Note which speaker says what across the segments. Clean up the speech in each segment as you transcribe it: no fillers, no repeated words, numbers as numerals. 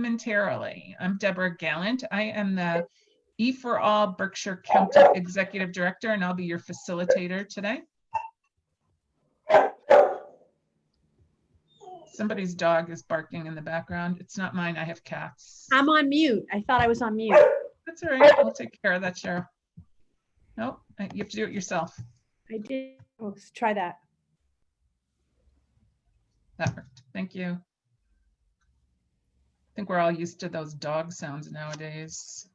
Speaker 1: momentarily. I'm Deborah Gallant. I am the E4All Berkshire County Executive Director, and I'll be your facilitator today. Somebody's dog is barking in the background. It's not mine. I have cats.
Speaker 2: I'm on mute. I thought I was on mute.
Speaker 1: That's all right. We'll take care of that, Cheryl. Nope, you have to do it yourself.
Speaker 2: I did. Oh, let's try that.
Speaker 1: That worked. Thank you. I think we're all used to those dog sounds nowadays.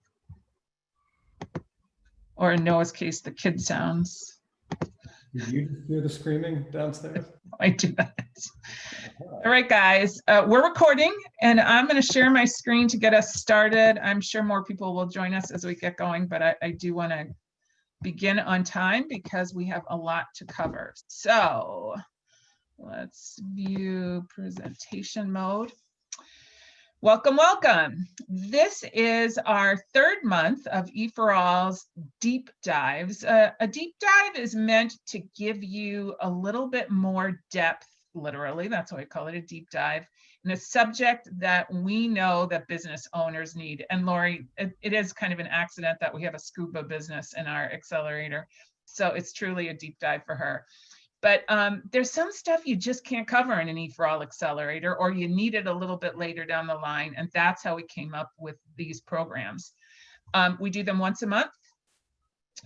Speaker 1: Or in Noah's case, the kid sounds.
Speaker 3: Did you just do the screaming downstairs?
Speaker 1: I do that. All right, guys, we're recording and I'm going to share my screen to get us started. I'm sure more people will join us as we get going, but I do want to begin on time because we have a lot to cover. So let's view presentation mode. Welcome, welcome. This is our third month of E4All's deep dives. A deep dive is meant to give you a little bit more depth, literally, that's why I call it a deep dive, in a subject that we know that business owners need. And Lori, it is kind of an accident that we have a scuba business in our accelerator. So it's truly a deep dive for her. But there's some stuff you just can't cover in an E4All accelerator, or you need it a little bit later down the line. And that's how we came up with these programs. We do them once a month.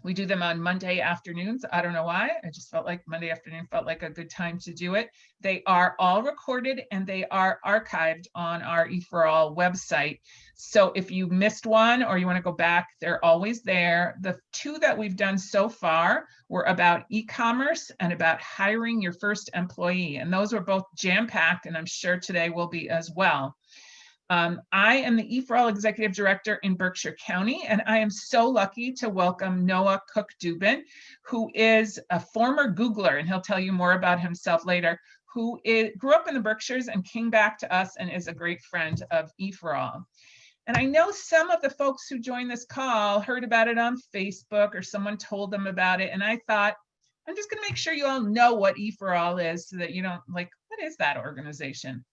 Speaker 1: We do them on Monday afternoons. I don't know why. I just felt like Monday afternoon felt like a good time to do it. They are all recorded and they are archived on our E4All website. So if you missed one or you want to go back, they're always there. The two that we've done so far were about e-commerce and about hiring your first employee. And those were both jam-packed, and I'm sure today will be as well. I am the E4All Executive Director in Berkshire County, and I am so lucky to welcome Noah Cook-Dubin, who is a former Googler, and he'll tell you more about himself later, who grew up in the Berkshires and came back to us and is a great friend of E4All. And I know some of the folks who joined this call heard about it on Facebook or someone told them about it, and I thought, I'm just going to make sure you all know what E4All is so that you don't like, what is that organization?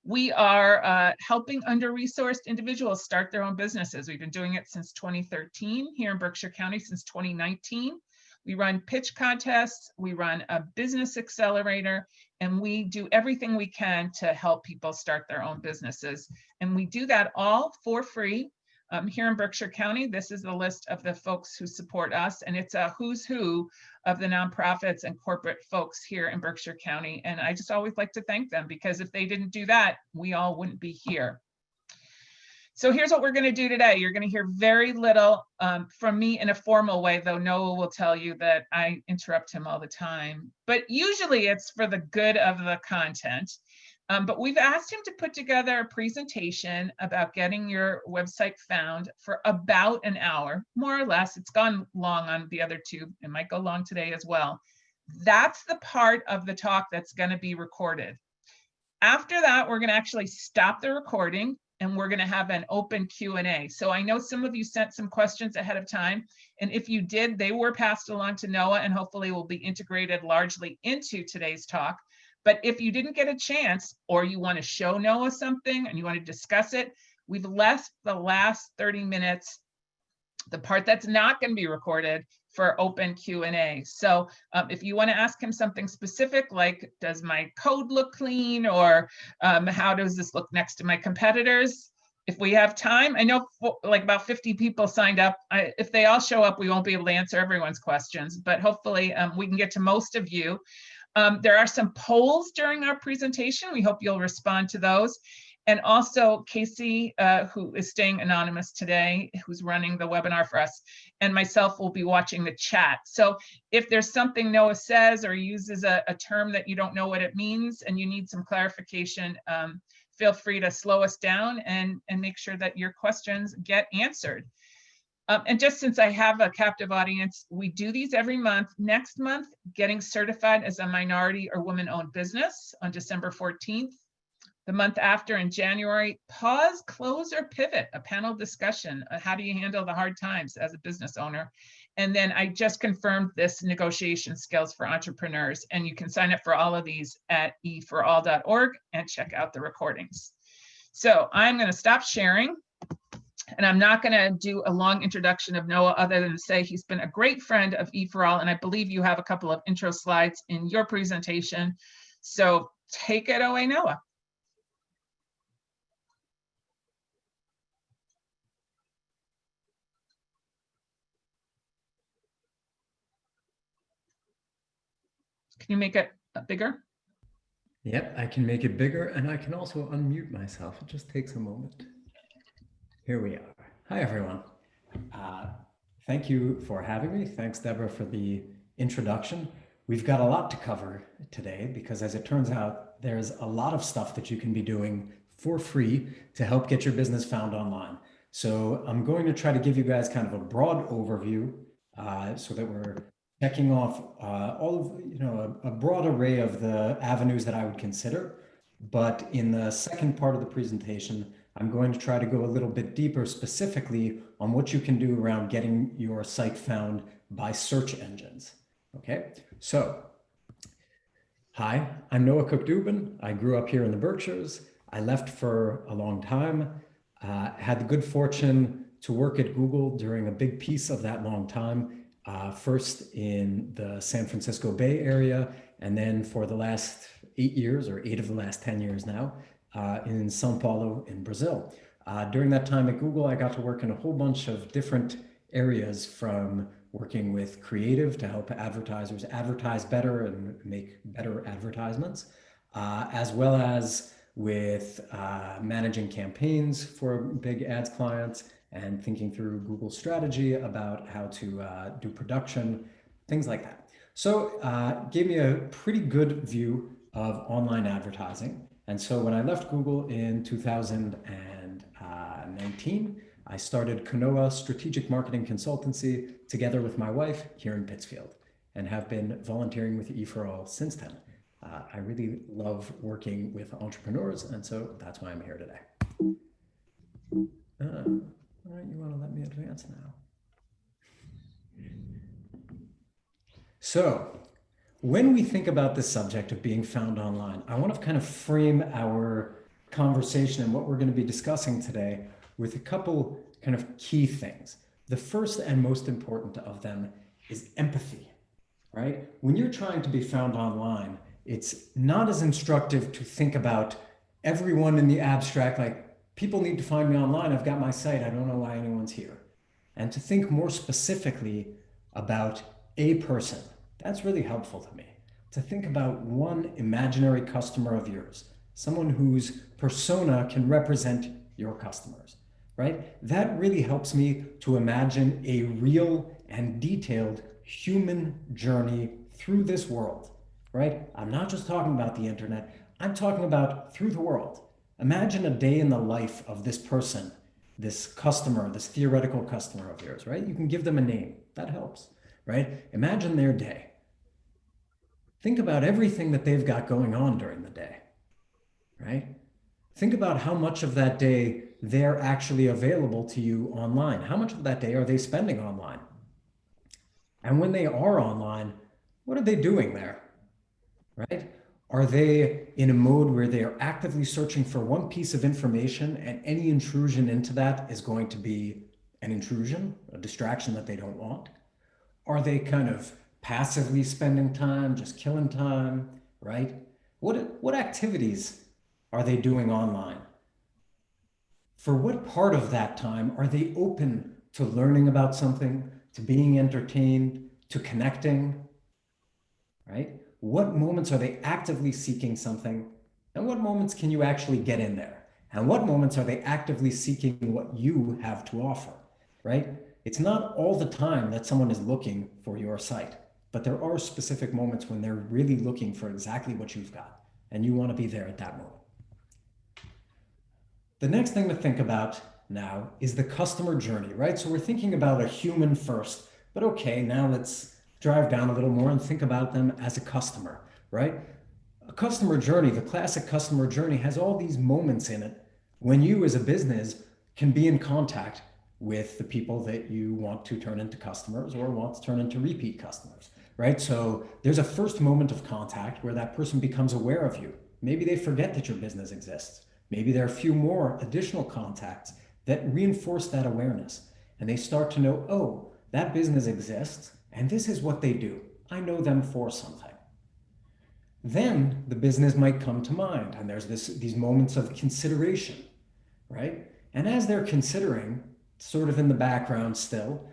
Speaker 1: We are helping under-resourced individuals start their own businesses. We've been doing it since 2013 here in Berkshire County, since 2019. We run pitch contests, we run a business accelerator, and we do everything we can to help people start their own businesses. And we do that all for free. Here in Berkshire County, this is the list of the folks who support us, and it's a who's who of the nonprofits and corporate folks here in Berkshire County. And I just always like to thank them, because if they didn't do that, we all wouldn't be here. So here's what we're going to do today. You're going to hear very little from me in a formal way, though Noah will tell you that I interrupt him all the time. But usually it's for the good of the content. But we've asked him to put together a presentation about getting your website found for about an hour, more or less. It's gone long on the other two. It might go long today as well. That's the part of the talk that's going to be recorded. After that, we're going to actually stop the recording and we're going to have an open Q&A. So I know some of you sent some questions ahead of time. And if you did, they were passed along to Noah and hopefully will be integrated largely into today's talk. But if you didn't get a chance, or you want to show Noah something and you want to discuss it, we've left the last 30 minutes, the part that's not going to be recorded, for open Q&A. So if you want to ask him something specific, like does my code look clean, or how does this look next to my competitors? If we have time, I know like about 50 people signed up. If they all show up, we won't be able to answer everyone's questions, but hopefully we can get to most of you. There are some polls during our presentation. We hope you'll respond to those. And also Casey, who is staying anonymous today, who's running the webinar for us, and myself will be watching the chat. So if there's something Noah says or uses a term that you don't know what it means and you need some clarification, feel free to slow us down and make sure that your questions get answered. And just since I have a captive audience, we do these every month. Next month, getting certified as a minority or woman-owned business on December 14th. The month after, in January, pause, close, or pivot, a panel discussion. How do you handle the hard times as a business owner? And then I just confirmed this negotiation skills for entrepreneurs. And you can sign up for all of these at e4all.org and check out the recordings. So I'm going to stop sharing. And I'm not going to do a long introduction of Noah other than to say he's been a great friend of E4All. And I believe you have a couple of intro slides in your presentation. So take it away, Noah. Can you make it bigger?
Speaker 3: Yep, I can make it bigger, and I can also unmute myself. It just takes a moment. Here we are. Hi, everyone. Thank you for having me. Thanks, Deborah, for the introduction. We've got a lot to cover today because, as it turns out, there's a lot of stuff that you can be doing for free to help get your business found online. So I'm going to try to give you guys kind of a broad overview so that we're checking off all of, a broad array of the avenues that I would consider. But in the second part of the presentation, I'm going to try to go a little bit deeper specifically on what you can do around getting your site found by search engines. Okay, so hi, I'm Noah Cook-Dubin. I grew up here in the Berkshires. I left for a long time, had the good fortune to work at Google during a big piece of that long time. First in the San Francisco Bay Area, and then for the last 8 years, or 8 of the last 10 years now, in Sao Paulo in Brazil. During that time at Google, I got to work in a whole bunch of different areas, from working with creative to help advertisers advertise better and make better advertisements, as well as with managing campaigns for big ads clients, and thinking through Google strategy about how to do production, things like that. So gave me a pretty good view of online advertising. And so when I left Google in 2019, I started Kanoa Strategic Marketing Consultancy together with my wife here in Pittsfield, and have been volunteering with E4All since then. I really love working with entrepreneurs, and so that's why I'm here today. All right, you want to let me advance now? So when we think about the subject of being found online, I want to kind of frame our conversation and what we're going to be discussing today with a couple kind of key things. The first and most important of them is empathy, right? When you're trying to be found online, it's not as instructive to think about everyone in the abstract, like, people need to find me online. I've got my site. I don't know why anyone's here. And to think more specifically about a person, that's really helpful to me. To think about one imaginary customer of yours, someone whose persona can represent your customers, right? That really helps me to imagine a real and detailed human journey through this world, right? I'm not just talking about the internet. I'm talking about through the world. Imagine a day in the life of this person, this customer, this theoretical customer of yours, right? You can give them a name. That helps, right? Imagine their day. Think about everything that they've got going on during the day, right? Think about how much of that day they're actually available to you online. How much of that day are they spending online? And when they are online, what are they doing there, right? Are they in a mode where they are actively searching for one piece of information, and any intrusion into that is going to be an intrusion, a distraction that they don't want? Are they kind of passively spending time, just killing time, right? What activities are they doing online? For what part of that time are they open to learning about something, to being entertained, to connecting, right? What moments are they actively seeking something? And what moments can you actually get in there? And what moments are they actively seeking what you have to offer, right? It's not all the time that someone is looking for your site, but there are specific moments when they're really looking for exactly what you've got, and you want to be there at that moment. The next thing to think about now is the customer journey, right? So we're thinking about a human first, but okay, now let's drive down a little more and think about them as a customer, right? A customer journey, the classic customer journey, has all these moments in it when you as a business can be in contact with the people that you want to turn into customers or want to turn into repeat customers, right? So there's a first moment of contact where that person becomes aware of you. Maybe they forget that your business exists. Maybe there are a few more additional contacts that reinforce that awareness. And they start to know, oh, that business exists and this is what they do. I know them for something. Then the business might come to mind, and there's these moments of consideration, right? And as they're considering, sort of in the background still,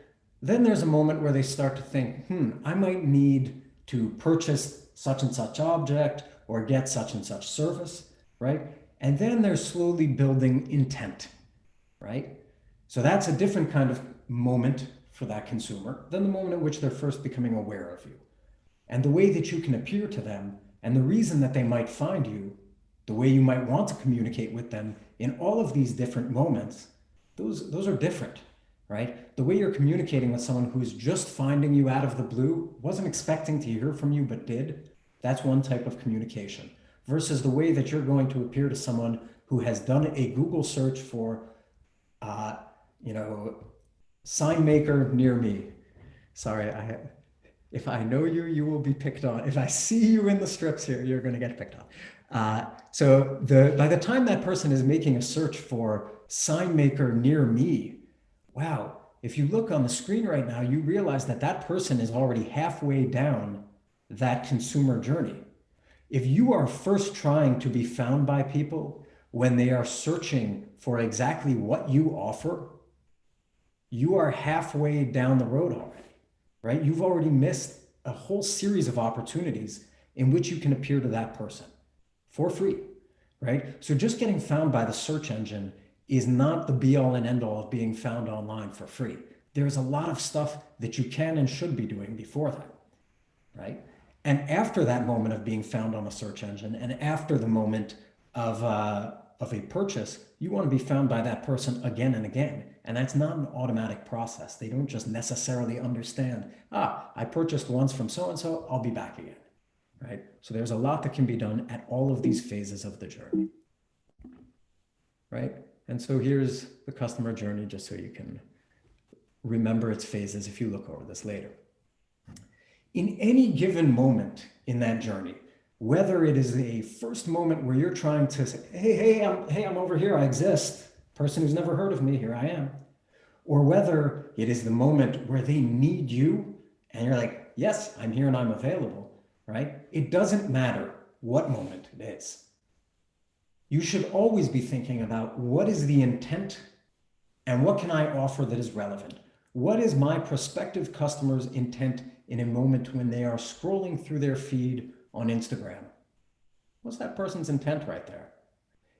Speaker 3: then there's a moment where they start to think, I might need to purchase such and such object or get such and such service, right? And then they're slowly building intent, right? So that's a different kind of moment for that consumer than the moment at which they're first becoming aware of you. And the way that you can appear to them and the reason that they might find you, the way you might want to communicate with them in all of these different moments, those are different, right? The way you're communicating with someone who's just finding you out of the blue, wasn't expecting to hear from you but did, that's one type of communication. Versus the way that you're going to appear to someone who has done a Google search for, sign maker near me. Sorry, if I know you, you will be picked on. If I see you in the strips here, you're going to get picked on. So by the time that person is making a search for sign maker near me, wow, if you look on the screen right now, you realize that that person is already halfway down that consumer journey. If you are first trying to be found by people when they are searching for exactly what you offer, you are halfway down the road already, right? You've already missed a whole series of opportunities in which you can appear to that person for free, right? So just getting found by the search engine is not the be all and end all of being found online for free. There's a lot of stuff that you can and should be doing before that, right? And after that moment of being found on a search engine and after the moment of a purchase, you want to be found by that person again and again. And that's not an automatic process. They don't just necessarily understand, I purchased once from so-and-so, I'll be back again, right? So there's a lot that can be done at all of these phases of the journey, right? And so here's the customer journey, just so you can remember its phases if you look over this later. In any given moment in that journey, whether it is a first moment where you're trying to say, hey, I'm over here, I exist, person who's never heard of me, here I am, or whether it is the moment where they need you and you're like, yes, I'm here and I'm available, right? It doesn't matter what moment it is. You should always be thinking about what is the intent and what can I offer that is relevant? What is my prospective customer's intent in a moment when they are scrolling through their feed on Instagram? What's that person's intent right there?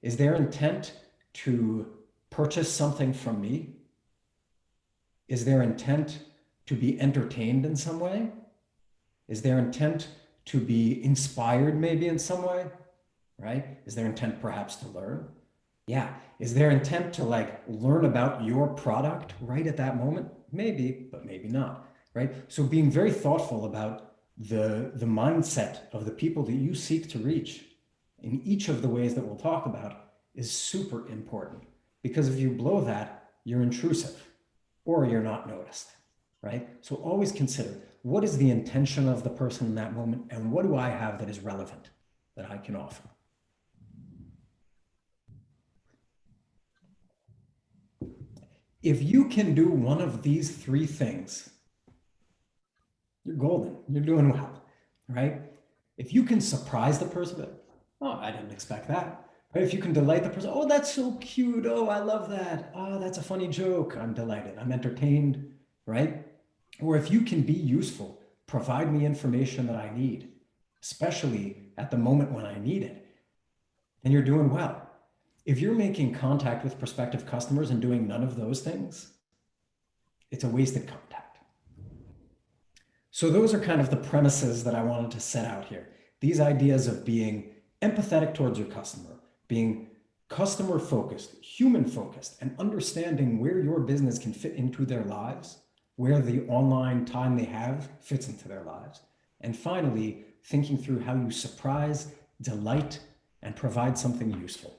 Speaker 3: Is their intent to purchase something from me? Is their intent to be entertained in some way? Is their intent to be inspired maybe in some way, right? Is their intent perhaps to learn? Yeah. Is their intent to learn about your product right at that moment? Maybe, but maybe not, right? So being very thoughtful about the mindset of the people that you seek to reach in each of the ways that we'll talk about is super important, because if you blow that, you're intrusive or you're not noticed, right? So always consider, what is the intention of the person in that moment and what do I have that is relevant that I can offer? If you can do one of these three things, you're golden, you're doing well, right? If you can surprise the person, oh, I didn't expect that. Right? If you can delight the person, oh, that's so cute. Oh, I love that. Oh, that's a funny joke. I'm delighted. I'm entertained, right? Or if you can be useful, provide me information that I need, especially at the moment when I need it, then you're doing well. If you're making contact with prospective customers and doing none of those things, it's a wasted contact. So those are kind of the premises that I wanted to set out here. These ideas of being empathetic towards your customer, being customer focused, human focused, and understanding where your business can fit into their lives, where the online time they have fits into their lives. And finally, thinking through how you surprise, delight, and provide something useful.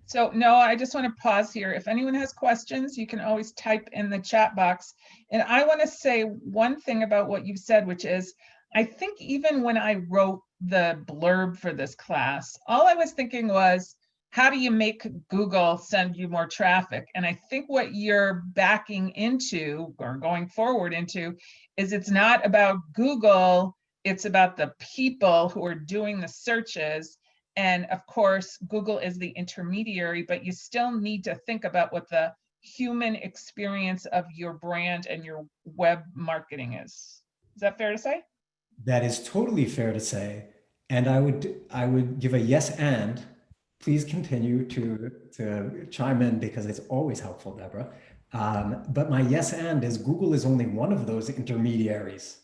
Speaker 1: So no, I just want to pause here. If anyone has questions, you can always type in the chat box. And I want to say one thing about what you said, which is, I think even when I wrote the blurb for this class, all I was thinking was, how do you make Google send you more traffic? And I think what you're backing into or going forward into is it's not about Google, it's about the people who are doing the searches. And of course, Google is the intermediary, but you still need to think about what the human experience of your brand and your web marketing is. Is that fair to say?
Speaker 3: That is totally fair to say. And I would give a yes and. Please continue to chime in because it's always helpful, Deborah. But my yes and is Google is only one of those intermediaries.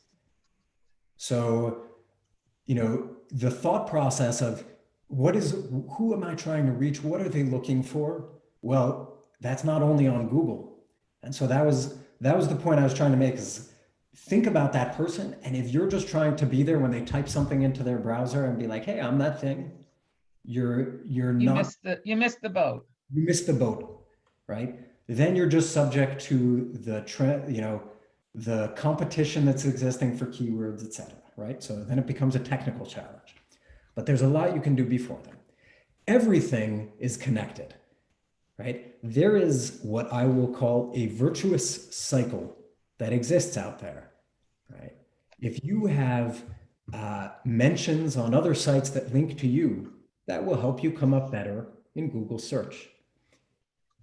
Speaker 3: So, the thought process of who am I trying to reach? What are they looking for? Well, that's not only on Google. And so that was the point I was trying to make is think about that person. And if you're just trying to be there when they type something into their browser and be like, hey, I'm that thing, you
Speaker 1: missed the boat.
Speaker 3: You missed the boat, right? Then you're just subject to the trend, the competition that's existing for keywords, et cetera, right? So then it becomes a technical challenge. But there's a lot you can do before then. Everything is connected, right? There is what I will call a virtuous cycle that exists out there, right? If you have mentions on other sites that link to you, that will help you come up better in Google search.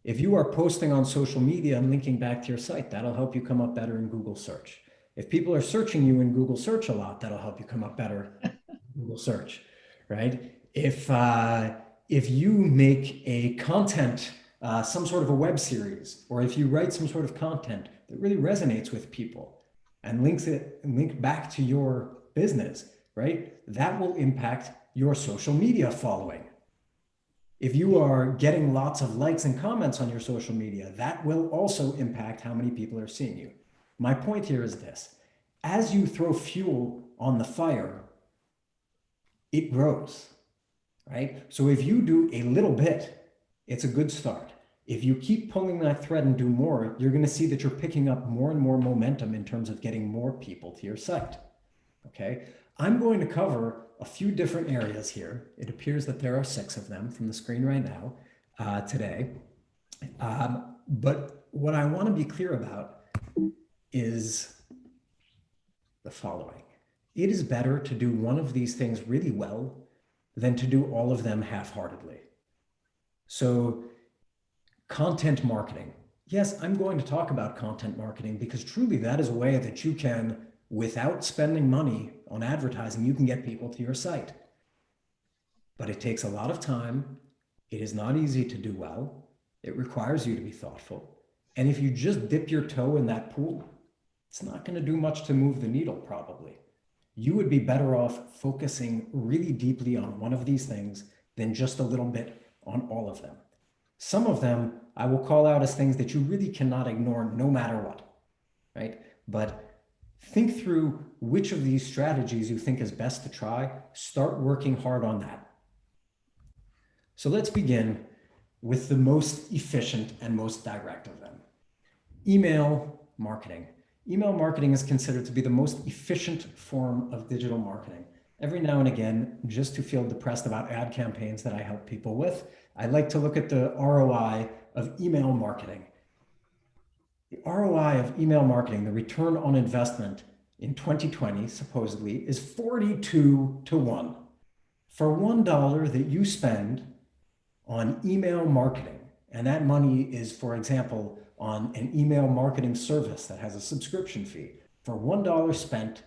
Speaker 3: If you are posting on social media and linking back to your site, that'll help you come up better in Google search. If people are searching you in Google search a lot, that'll help you come up better in Google search, right? If you make a content, some sort of a web series, or if you write some sort of content that really resonates with people and link back to your business, right? That will impact your social media following. If you are getting lots of likes and comments on your social media, that will also impact how many people are seeing you. My point here is this: as you throw fuel on the fire, it grows, right? So if you do a little bit, it's a good start. If you keep pulling that thread and do more, you're going to see that you're picking up more and more momentum in terms of getting more people to your site. Okay, I'm going to cover a few different areas here. It appears that there are 6 of them from the screen right now today. But what I want to be clear about is the following. It is better to do one of these things really well than to do all of them half-heartedly. So content marketing. Yes, I'm going to talk about content marketing because truly that is a way that you can, without spending money on advertising, you can get people to your site. But it takes a lot of time. It is not easy to do well. It requires you to be thoughtful. And if you just dip your toe in that pool, it's not going to do much to move the needle, probably. You would be better off focusing really deeply on one of these things than just a little bit on all of them. Some of them I will call out as things that you really cannot ignore no matter what, right? But think through which of these strategies you think is best to try. Start working hard on that. So let's begin with the most efficient and most direct of them. Email marketing. Email marketing is considered to be the most efficient form of digital marketing. Every now and again, just to feel depressed about ad campaigns that I help people with, I like to look at the ROI of email marketing. The ROI of email marketing, the return on investment in 2020, supposedly, is 42 to 1. For $1 that you spend on email marketing, and that money is, for example, on an email marketing service that has a subscription fee, for $1 spent,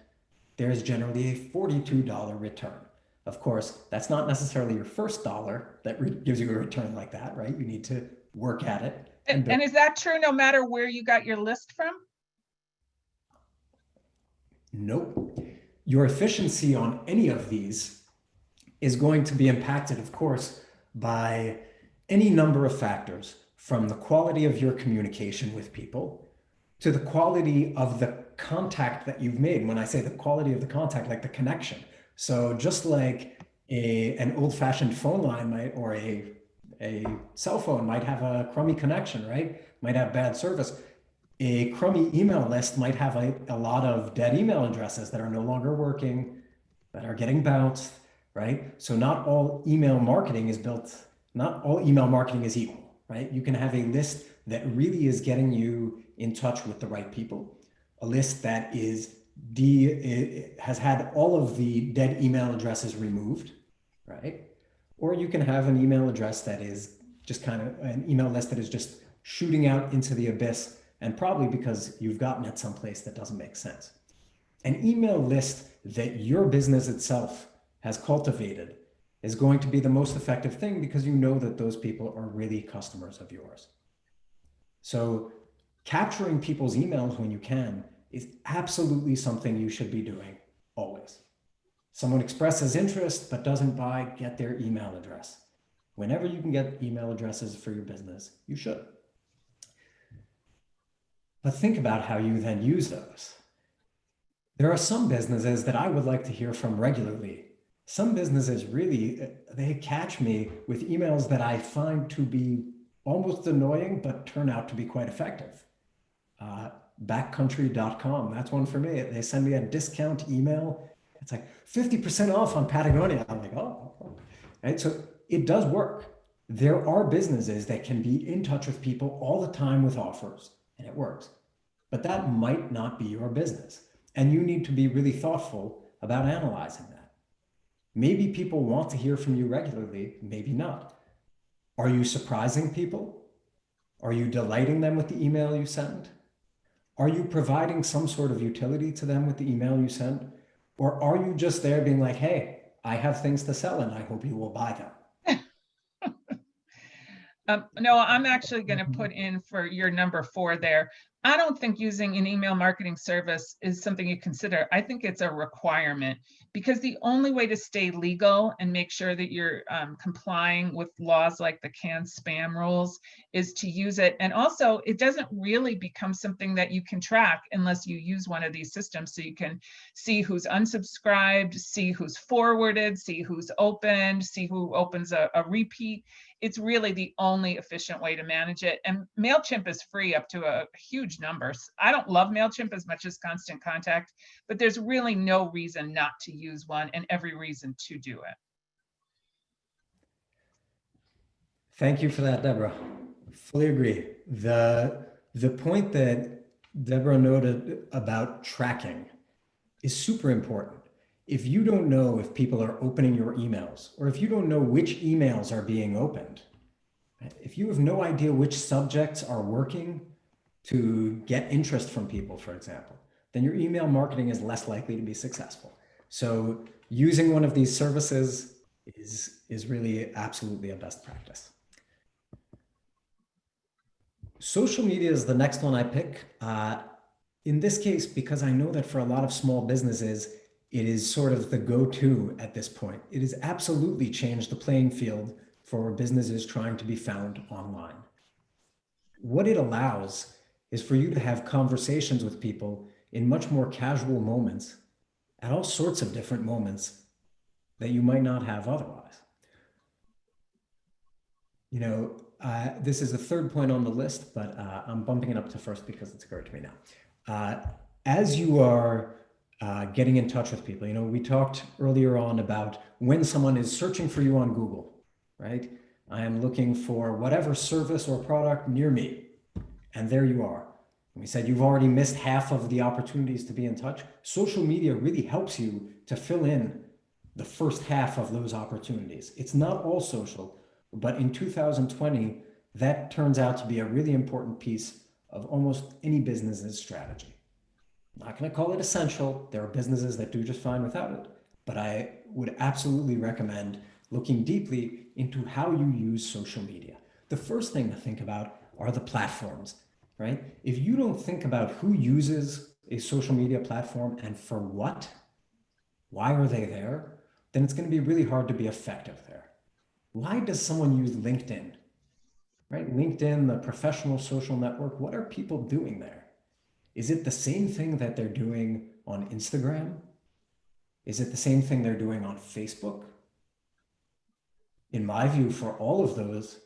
Speaker 3: there is generally a $42 return. Of course, that's not necessarily your first dollar that gives you a return like that, right? You need to work at it.
Speaker 1: And is that true no matter where you got your list from?
Speaker 3: Nope. Your efficiency on any of these is going to be impacted, of course, by any number of factors, from the quality of your communication with people to the quality of the contact that you've made. When I say the quality of the contact, like the connection. So just like an old-fashioned phone line might, or a cell phone might have a crummy connection, right? Might have bad service. A crummy email list might have a lot of dead email addresses that are no longer working, that are getting bounced, right? So not all email marketing is built Not all email marketing is equal, right? You can have a list that really is getting you in touch with the right people, a list that has had all of the dead email addresses removed, right? Or you can have an email address that is just kind of an email list that is just shooting out into the abyss, and probably because you've gotten it someplace that doesn't make sense. An email list that your business itself has cultivated is going to be the most effective thing because you know that those people are really customers of yours. So capturing people's emails when you can is absolutely something you should be doing always. Someone expresses interest but doesn't buy, get their email address. Whenever you can get email addresses for your business, you should. But think about how you then use those. There are some businesses that I would like to hear from regularly. Some businesses really, they catch me with emails that I find to be almost annoying, but turn out to be quite effective. Backcountry.com, that's one for me. They send me a discount email. It's like 50% off on Patagonia. I'm like, oh, right. So it does work. There are businesses that can be in touch with people all the time with offers, and it works. But that might not be your business. And you need to be really thoughtful about analyzing that. Maybe people want to hear from you regularly, maybe not. Are you surprising people? Are you delighting them with the email you send? Are you providing some sort of utility to them with the email you send? Or are you just there being like, hey, I have things to sell and I hope you will buy them?
Speaker 1: No, I'm actually going to put in for your number 4 there. I don't think using an email marketing service is something you consider. I think it's a requirement, because the only way to stay legal and make sure that you're complying with laws like the canned spam rules is to use it. And also, it doesn't really become something that you can track unless you use one of these systems. So you can see who's unsubscribed, see who's forwarded, see who's opened, see who opens a repeat. It's really the only efficient way to manage it. And MailChimp is free up to a huge number. I don't love MailChimp as much as Constant Contact, but there's really no reason not to use one and every reason to do it.
Speaker 3: Thank you for that, Deborah. Fully agree. The point that Deborah noted about tracking is super important. If you don't know if people are opening your emails, or if you don't know which emails are being opened, if you have no idea which subjects are working to get interest from people, for example, then your email marketing is less likely to be successful. So using one of these services is really absolutely a best practice. Social media is the next one I pick. In this case, because I know that for a lot of small businesses, it is sort of the go-to at this point. It has absolutely changed the playing field for businesses trying to be found online. What it allows is for you to have conversations with people in much more casual moments, at all sorts of different moments that you might not have otherwise. You know, this is the third point on the list, but I'm bumping it up to first because it's occurred to me now. As you are getting in touch with people, you know, we talked earlier on about when someone is searching for you on Google, right? I am looking for whatever service or product near me, and there you are. And we said you've already missed half of the opportunities to be in touch. Social media really helps you to fill in the first half of those opportunities. It's not all social, but in 2020, that turns out to be a really important piece of almost any business's strategy. I'm not going to call it essential. There are businesses that do just fine without it, but I would absolutely recommend looking deeply into how you use social media. The first thing to think about are the platforms, right? If you don't think about who uses a social media platform and for what, why are they there, then it's going to be really hard to be effective there. Why does someone use LinkedIn, right? LinkedIn, the professional social network, what are people doing there? Is it the same thing that they're doing on Instagram? Is it the same thing they're doing on Facebook? In my view, for all of those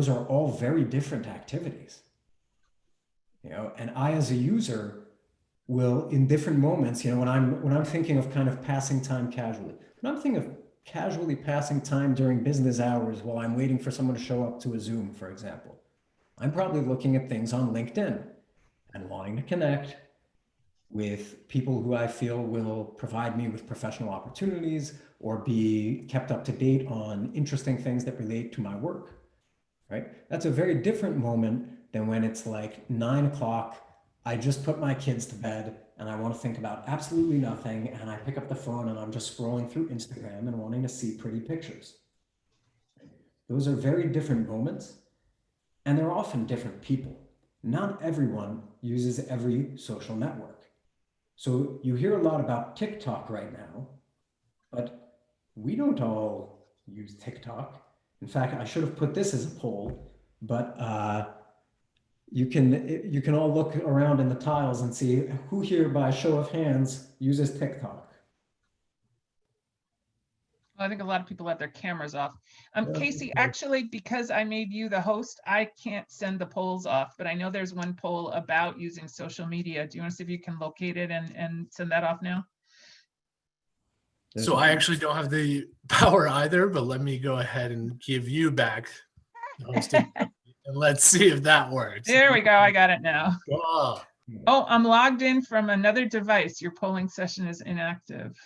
Speaker 3: are all very different activities. You know, and I, as a user, will in different moments, you know, when I'm thinking of kind of passing time casually, when I'm casually passing time during business hours while I'm waiting for someone to show up to a Zoom, for example. I'm probably looking at things on LinkedIn and wanting to connect with people who I feel will provide me with professional opportunities or be kept up to date on interesting things that relate to my work, right? That's a very different moment than when it's like 9 o'clock, I just put my kids to bed and I want to think about absolutely nothing, and I pick up the phone and I'm just scrolling through Instagram and wanting to see pretty pictures. Those are very different moments, and they're often different people. Not everyone uses every social network. So you hear a lot about TikTok right now, but we don't all use TikTok. In fact, I should have put this as a poll, but you can all look around in the tiles and see who here by show of hands uses TikTok.
Speaker 1: I think a lot of people have their cameras off.
Speaker 3: Yeah.
Speaker 1: Casey, actually, because I made you the host, I can't send the polls off, but I know there's one poll about using social media. Do you want to see if you can locate it and send that off now?
Speaker 4: So I actually don't have the power either, but let me go ahead and give you back the hosting. And let's see if that works.
Speaker 1: There we go. I got it now.
Speaker 4: Oh,
Speaker 1: Oh, I'm logged in from another device. Your polling session is inactive.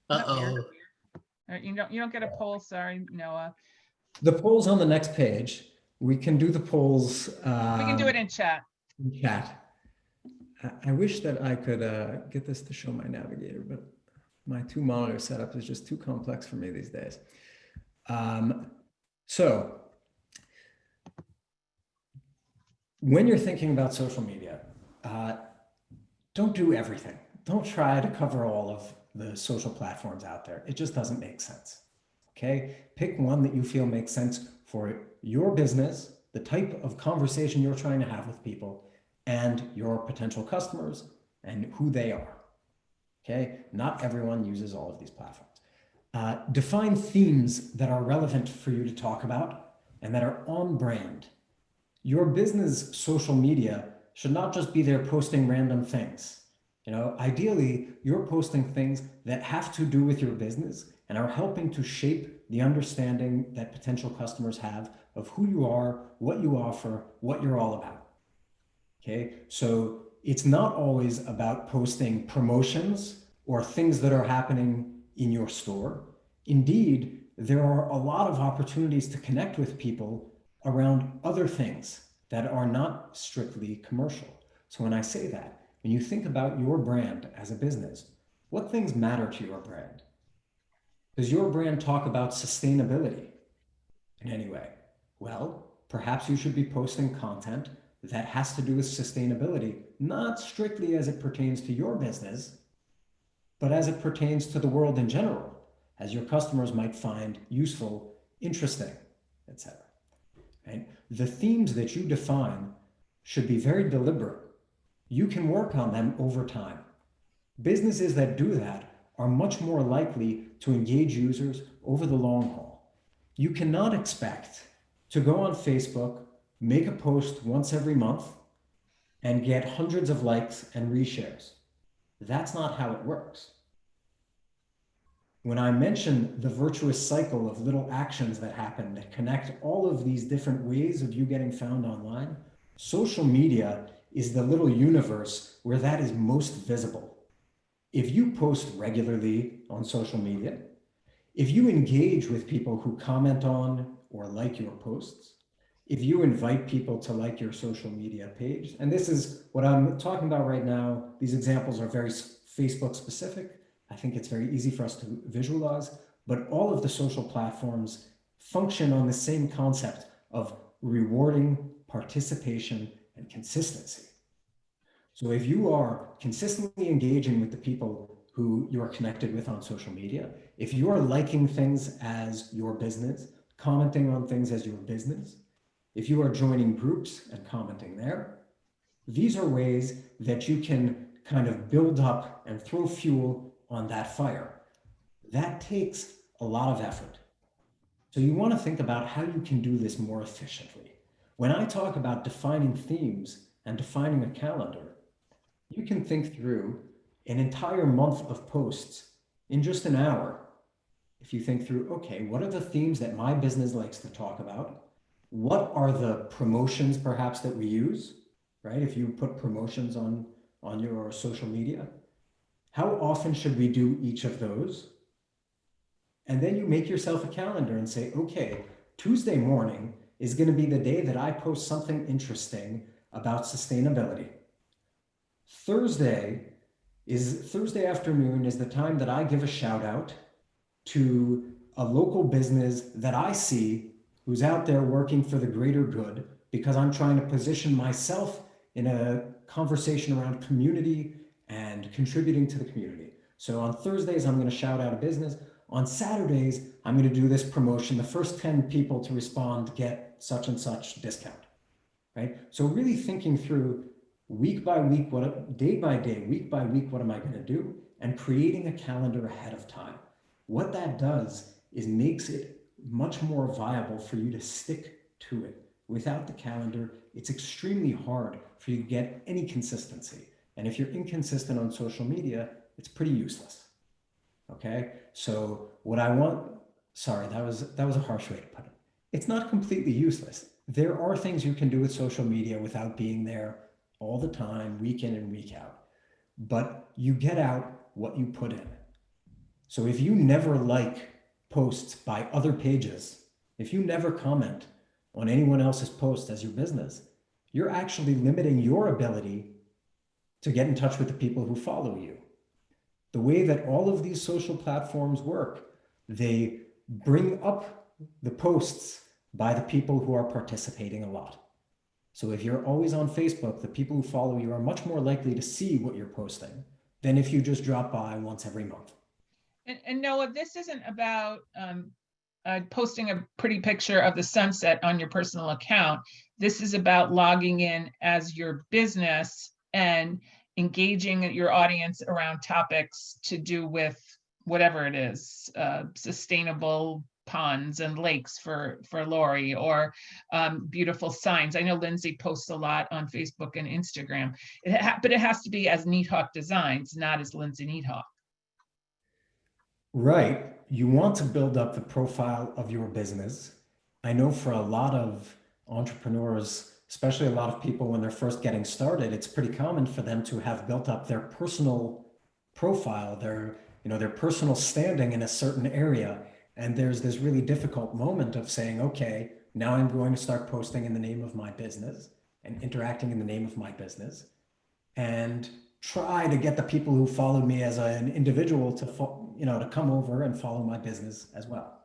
Speaker 1: Isn't that weird?
Speaker 4: uh-oh.
Speaker 1: All right, you don't get a poll. Sorry, Noah.
Speaker 3: The polls on the next page. We can do the polls.
Speaker 1: We can do it in chat.
Speaker 3: In chat. I wish that I could get this to show my navigator, but my 2 monitor setup is just too complex for me these days. So when you're thinking about social media, don't do everything. Don't try to cover all of the social platforms out there. It just doesn't make sense. Okay? Pick one that you feel makes sense for your business, the type of conversation you're trying to have with people, and your potential customers and who they are. Okay? Not everyone uses all of these platforms. Define themes that are relevant for you to talk about and that are on brand. Your business social media should not just be there posting random things. You know, ideally, you're posting things that have to do with your business and are helping to shape the understanding that potential customers have of who you are, what you offer, what you're all about. Okay, so it's not always about posting promotions or things that are happening in your store. Indeed, there are a lot of opportunities to connect with people around other things that are not strictly commercial. So when I say that, when you think about your brand as a business, what things matter to your brand? Does your brand talk about sustainability in any way? Well, perhaps you should be posting content that has to do with sustainability, not strictly as it pertains to your business, but as it pertains to the world in general, as your customers might find useful, interesting, etc. Right? The themes that you define should be very deliberate. You can work on them over time. Businesses that do that are much more likely to engage users over the long haul. You cannot expect to go on Facebook, make a post once every month, and get hundreds of likes and reshares. That's not how it works. When I mention the virtuous cycle of little actions that happen that connect all of these different ways of you getting found online, social media is the little universe where that is most visible. If you post regularly on social media, if you engage with people who comment on or like your posts, if you invite people to like your social media page, and this is what I'm talking about right now, these examples are very Facebook specific. I think it's very easy for us to visualize, but all of the social platforms function on the same concept of rewarding participation and consistency. So if you are consistently engaging with the people who you're connected with on social media, if you're liking things as your business, commenting on things as your business, if you are joining groups and commenting there, these are ways that you can kind of build up and throw fuel on that fire. That takes a lot of effort. So you want to think about how you can do this more efficiently. When I talk about defining themes and defining a calendar, you can think through an entire month of posts in just an hour if you think through, okay, what are the themes that my business likes to talk about? What are the promotions perhaps that we use, right? If you put promotions on your social media, how often should we do each of those? And then you make yourself a calendar and say, okay, Tuesday morning is going to be the day that I post something interesting about sustainability. Thursday afternoon is the time that I give a shout out to a local business that I see who's out there working for the greater good, because I'm trying to position myself in a conversation around community and contributing to the community. So on Thursdays, I'm going to shout out a business. On Saturdays, I'm going to do this promotion. The first 10 people to respond get such and such discount, right? So really thinking through week by week, day by day, week by week, what am I going to do? And creating a calendar ahead of time. What that does is makes it much more viable for you to stick to it. Without the calendar, it's extremely hard for you to get any consistency. And if you're inconsistent on social media, it's pretty useless. Okay, so what I want, sorry, that was a harsh way to put it. It's not completely useless. There are things you can do with social media without being there all the time, week in and week out. But you get out what you put in. So if you never like posts by other pages, if you never comment on anyone else's post as your business, you're actually limiting your ability to get in touch with the people who follow you. The way that all of these social platforms work, they bring up the posts by the people who are participating a lot. So if you're always on Facebook, the people who follow you are much more likely to see what you're posting than if you just drop by once every month.
Speaker 1: And Noah, this isn't about posting a pretty picture of the sunset on your personal account. This is about logging in as your business and engaging your audience around topics to do with whatever it is, sustainable ponds and lakes for Lori, or beautiful signs. I know Lindsay posts a lot on Facebook and Instagram, but it has to be as Neathawk Designs, not as Lindsay Neathawk.
Speaker 3: Right. You want to build up the profile of your business. I know for a lot of entrepreneurs, especially a lot of people when they're first getting started, it's pretty common for them to have built up their personal profile, their personal standing in a certain area. And there's this really difficult moment of saying, okay, now I'm going to start posting in the name of my business and interacting in the name of my business, and try to get the people who followed me as an individual to come over and follow my business as well.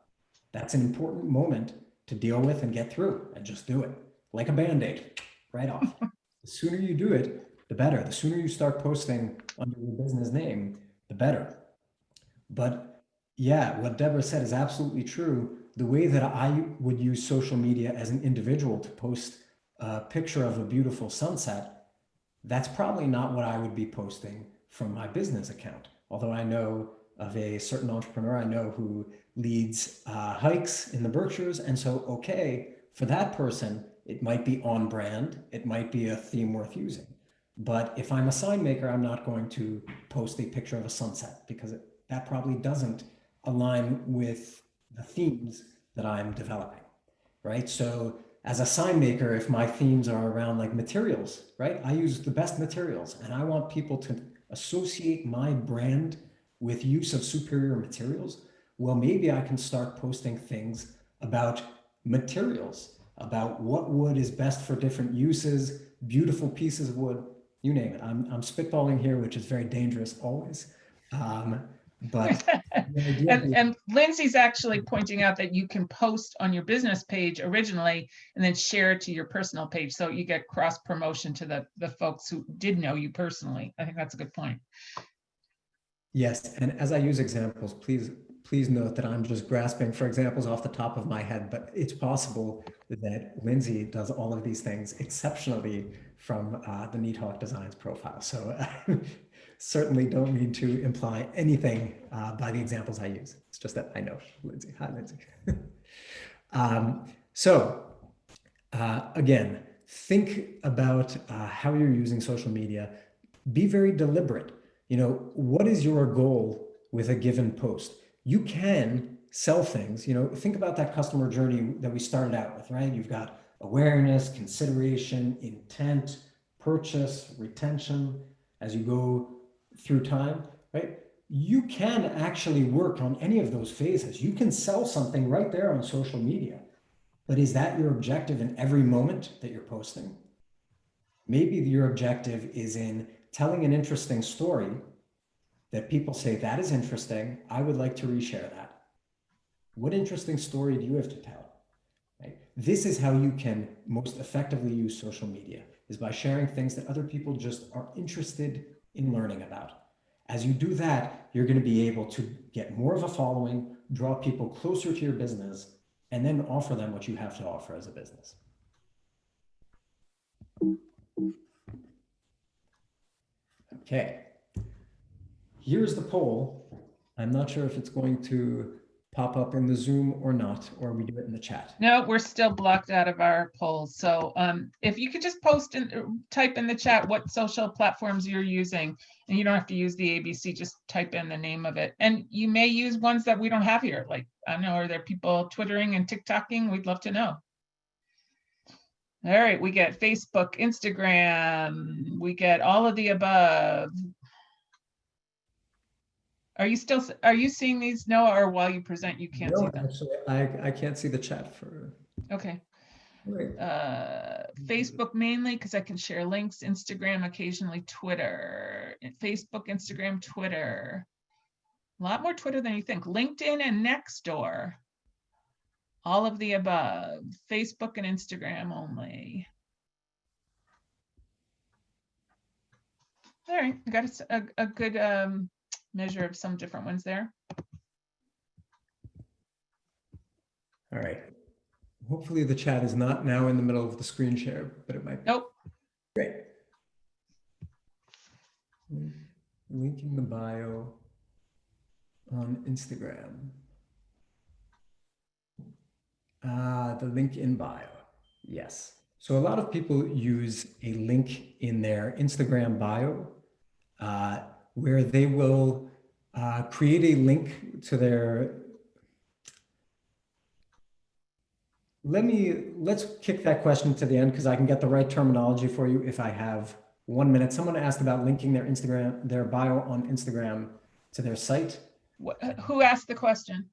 Speaker 3: That's an important moment to deal with and get through, and just do it like a Band-Aid, right off. The sooner you do it, the better. The sooner you start posting under your business name, the better. But yeah, what Deborah said is absolutely true. The way that I would use social media as an individual to post a picture of a beautiful sunset, that's probably not what I would be posting from my business account. Although I know of a certain entrepreneur I know who leads hikes in the Berkshires. And so, okay, for that person, it might be on brand. It might be a theme worth using. But if I'm a sign maker, I'm not going to post a picture of a sunset, because that probably doesn't align with the themes that I'm developing, right? So as a sign maker, if my themes are around like materials, right? I use the best materials, and I want people to associate my brand with use of superior materials. Well, maybe I can start posting things about materials, about what wood is best for different uses, beautiful pieces of wood, you name it. I'm spitballing here, which is very dangerous always. But
Speaker 1: and Lindsay's actually pointing out that you can post on your business page originally and then share it to your personal page, so you get cross promotion to the folks who did know you personally. I think that's a good point.
Speaker 3: Yes, and as I use examples, please note that I'm just grasping for examples off the top of my head, but it's possible that Lindsay does all of these things exceptionally from the Neathawk Designs profile. So certainly don't mean to imply anything by the examples I use. It's just that I know Lindsay. Hi, Lindsay. Again, think about how you're using social media. Be very deliberate. What is your goal with a given post? You can sell things, think about that customer journey that we started out with, right? You've got awareness, consideration, intent, purchase, retention. As you go through time, right? You can actually work on any of those phases. You can sell something right there on social media, but is that your objective in every moment that you're posting? Maybe your objective is in telling an interesting story that people say, that is interesting, I would like to reshare that. What interesting story do you have to tell? Right? This is how you can most effectively use social media, is by sharing things that other people just are interested in learning about. As you do that, you're going to be able to get more of a following, draw people closer to your business, and then offer them what you have to offer as a business. Okay. Here's the poll. I'm not sure if it's going to pop up in the Zoom or not, or we do it in the chat.
Speaker 1: No, we're still blocked out of our polls. So if you could just post and type in the chat what social platforms you're using, and you don't have to use the ABC, just type in the name of it. And you may use ones that we don't have here. Like, I don't know, are there people Twittering and TikToking? We'd love to know. All right, we get Facebook, Instagram, we get all of the above. Are you seeing these, Noah, or while you present, you can't see them?
Speaker 3: Actually, I can't see the chat for.
Speaker 1: Okay.
Speaker 3: Right.
Speaker 1: Facebook mainly because I can share links, Instagram, occasionally Twitter, Facebook, Instagram, Twitter. A lot more Twitter than you think. LinkedIn and Nextdoor. All of the above. Facebook and Instagram only. All right, I got a good measure of some different ones there.
Speaker 3: All right. Hopefully the chat is not now in the middle of the screen share, but it might be.
Speaker 1: Nope.
Speaker 3: Great. Link in the bio on Instagram. The link in bio. Yes. So a lot of people use a link in their Instagram bio where they will create a link to their. Let's kick that question to the end because I can get the right terminology for you if I have 1 minute. Someone asked about linking their bio on Instagram to their site.
Speaker 1: Who asked the question?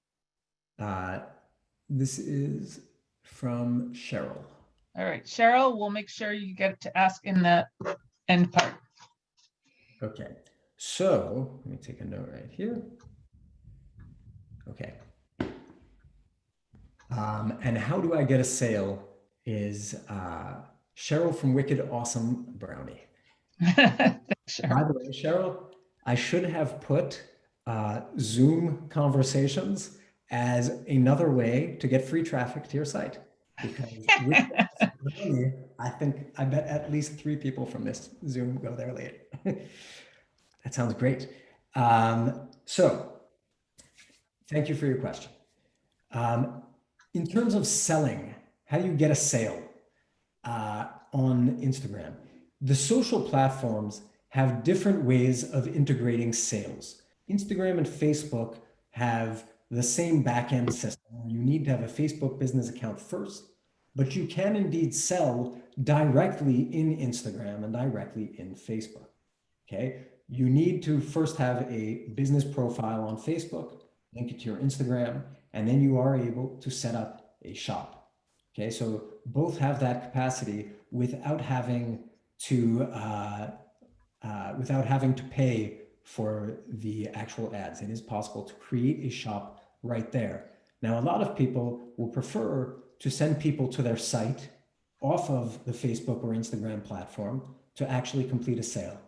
Speaker 3: This is from Cheryl.
Speaker 1: All right, Cheryl, we'll make sure you get to ask in the end part.
Speaker 3: Okay, so let me take a note right here. Okay. And how do I get a sale is Cheryl from Wicked Awesome Brownie.
Speaker 1: Thanks,
Speaker 3: By the way, Cheryl, I should have put Zoom conversations as another way to get free traffic to your site. Because I bet at least 3 people from this Zoom go there later. That sounds great. So thank you for your question. In terms of selling, how do you get a sale on Instagram? The social platforms have different ways of integrating sales. Instagram and Facebook have the same backend system. You need to have a Facebook business account first, but you can indeed sell directly in Instagram and directly in Facebook. Okay, you need to first have a business profile on Facebook, link it to your Instagram, and then you are able to set up a shop. Okay, so both have that capacity without having to pay for the actual ads. It is possible to create a shop right there. Now, a lot of people will prefer to send people to their site off of the Facebook or Instagram platform to actually complete a sale.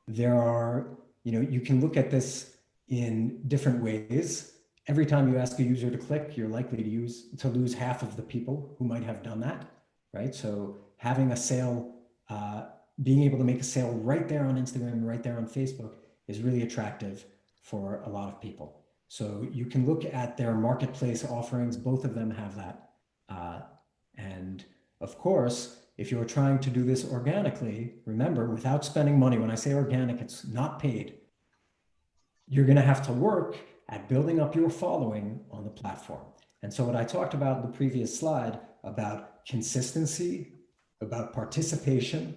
Speaker 3: There are, you can look at this in different ways. Every time you ask a user to click, you're likely to lose half of the people who might have done that, right? So having a sale, being able to make a sale right there on Instagram and right there on Facebook is really attractive for a lot of people. So you can look at their marketplace offerings. Both of them have that. And of course, if you're trying to do this organically, remember, without spending money, when I say organic, it's not paid. You're going to have to work at building up your following on the platform. And so what I talked about in the previous slide about consistency, about participation,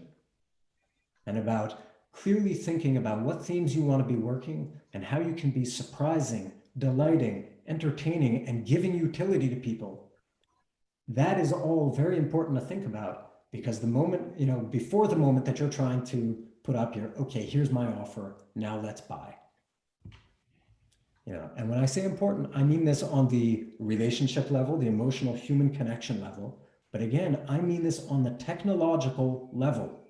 Speaker 3: and about clearly thinking about what themes you want to be working and how you can be surprising, delighting, entertaining, and giving utility to people. That is all very important to think about, because the moment, before the moment that you're trying to put up your, okay, here's my offer, now let's buy. And when I say important, I mean this on the relationship level, the emotional human connection level. But again, I mean this on the technological level,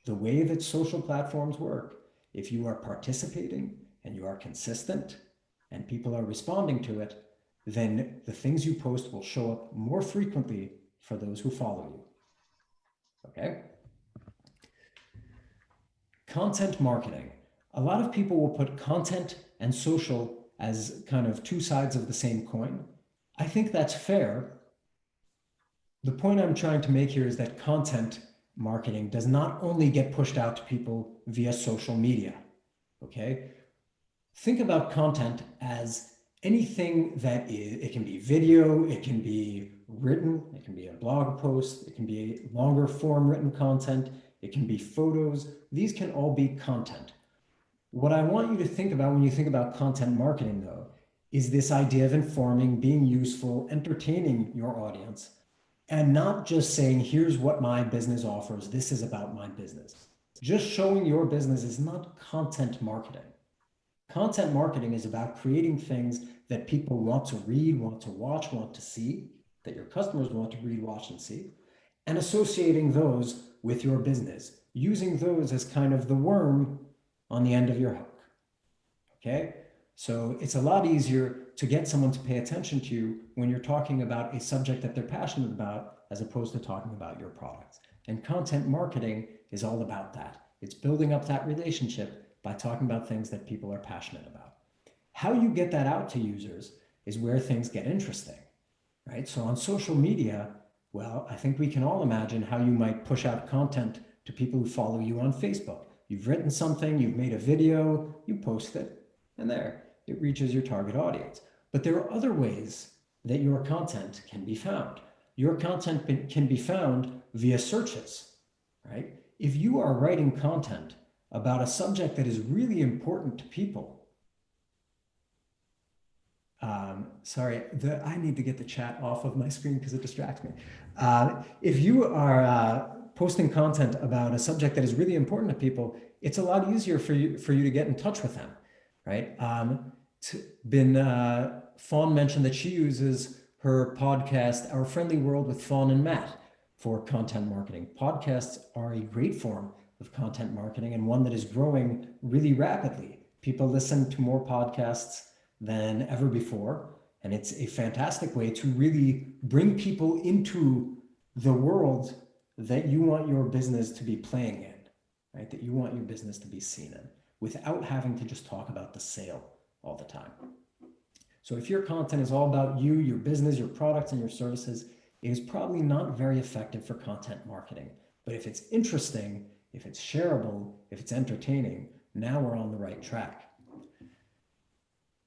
Speaker 3: the way that social platforms work. If you are participating and you are consistent and people are responding to it, then the things you post will show up more frequently for those who follow you. Okay? Content marketing. A lot of people will put content and social as kind of two sides of the same coin. I think that's fair. The point I'm trying to make here is that content marketing does not only get pushed out to people via social media, okay? Think about content as anything that it can be video, it can be written, it can be a blog post, it can be longer form written content, it can be photos. These can all be content. What I want you to think about when you think about content marketing, though, is this idea of informing, being useful, entertaining your audience, and not just saying, here's what my business offers, this is about my business. Just showing your business is not content marketing. Content marketing is about creating things that people want to read, want to watch, want to see, that your customers want to read, watch, and see, and associating those with your business, using those as kind of the worm on the end of your hook, okay? So it's a lot easier to get someone to pay attention to you when you're talking about a subject that they're passionate about, as opposed to talking about your products. And content marketing is all about that. It's building up that relationship by talking about things that people are passionate about. How you get that out to users is where things get interesting, right? So on social media, well, I think we can all imagine how you might push out content to people who follow you on Facebook. You've written something, you've made a video, you post it, and there, it reaches your target audience. But there are other ways that your content can be found. Your content can be found via searches, right? If you are writing content about a subject that is really important to people, I need to get the chat off of my screen because it distracts me. If you are posting content about a subject that is really important to people, it's a lot easier for you to get in touch with them, right? Fawn mentioned that she uses her podcast, Our Friendly World with Fawn and Matt, for content marketing. Podcasts are a great form of content marketing and one that is growing really rapidly. People listen to more podcasts than ever before, and it's a fantastic way to really bring people into the world that you want your business to be playing in, right? That you want your business to be seen in, without having to just talk about the sale all the time. So if your content is all about you, your business, your products, and your services, it is probably not very effective for content marketing. But if it's interesting, if it's shareable, if it's entertaining, now we're on the right track.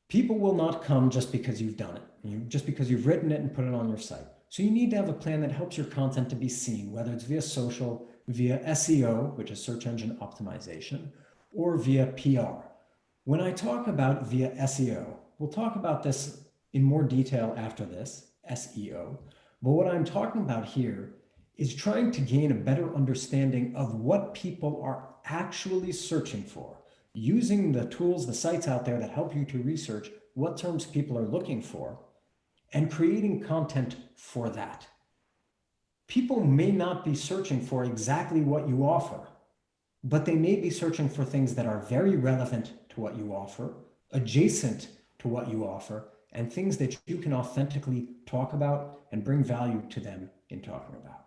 Speaker 3: People will not come just because you've done it, just because you've written it and put it on your site. So you need to have a plan that helps your content to be seen, whether it's via social, via SEO, which is search engine optimization, or via PR. When I talk about via SEO, we'll talk about this in more detail after this, SEO. But what I'm talking about here is trying to gain a better understanding of what people are actually searching for, using the tools, the sites out there that help you to research what terms people are looking for, and creating content for that. People may not be searching for exactly what you offer, but they may be searching for things that are very relevant to what you offer, adjacent to what you offer, and things that you can authentically talk about and bring value to them in talking about.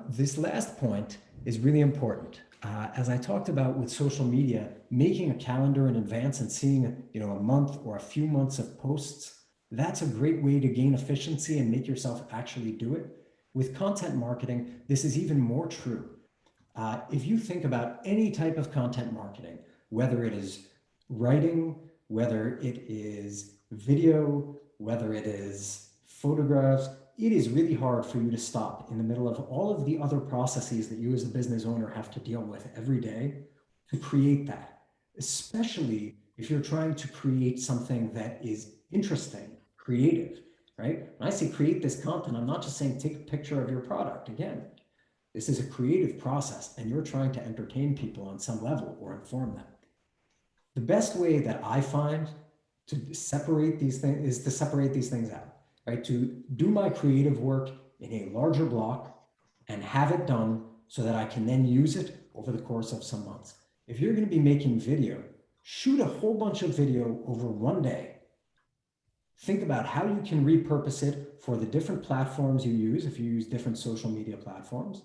Speaker 3: This last point is really important. As I talked about with social media, making a calendar in advance and seeing a month or a few months of posts, that's a great way to gain efficiency and make yourself actually do it. With content marketing, this is even more true. If you think about any type of content marketing, whether it is writing, whether it is video, whether it is photographs, it is really hard for you to stop in the middle of all of the other processes that you as a business owner have to deal with every day to create that, especially if you're trying to create something that is interesting, creative, right? When I say create this content, I'm not just saying take a picture of your product. Again, this is a creative process and you're trying to entertain people on some level or inform them. The best way that I find to separate these things is to separate these things out, right? To do my creative work in a larger block and have it done so that I can then use it over the course of some months. If you're going to be making video, shoot a whole bunch of video over one day. Think about how you can repurpose it for the different platforms you use. If you use different social media platforms,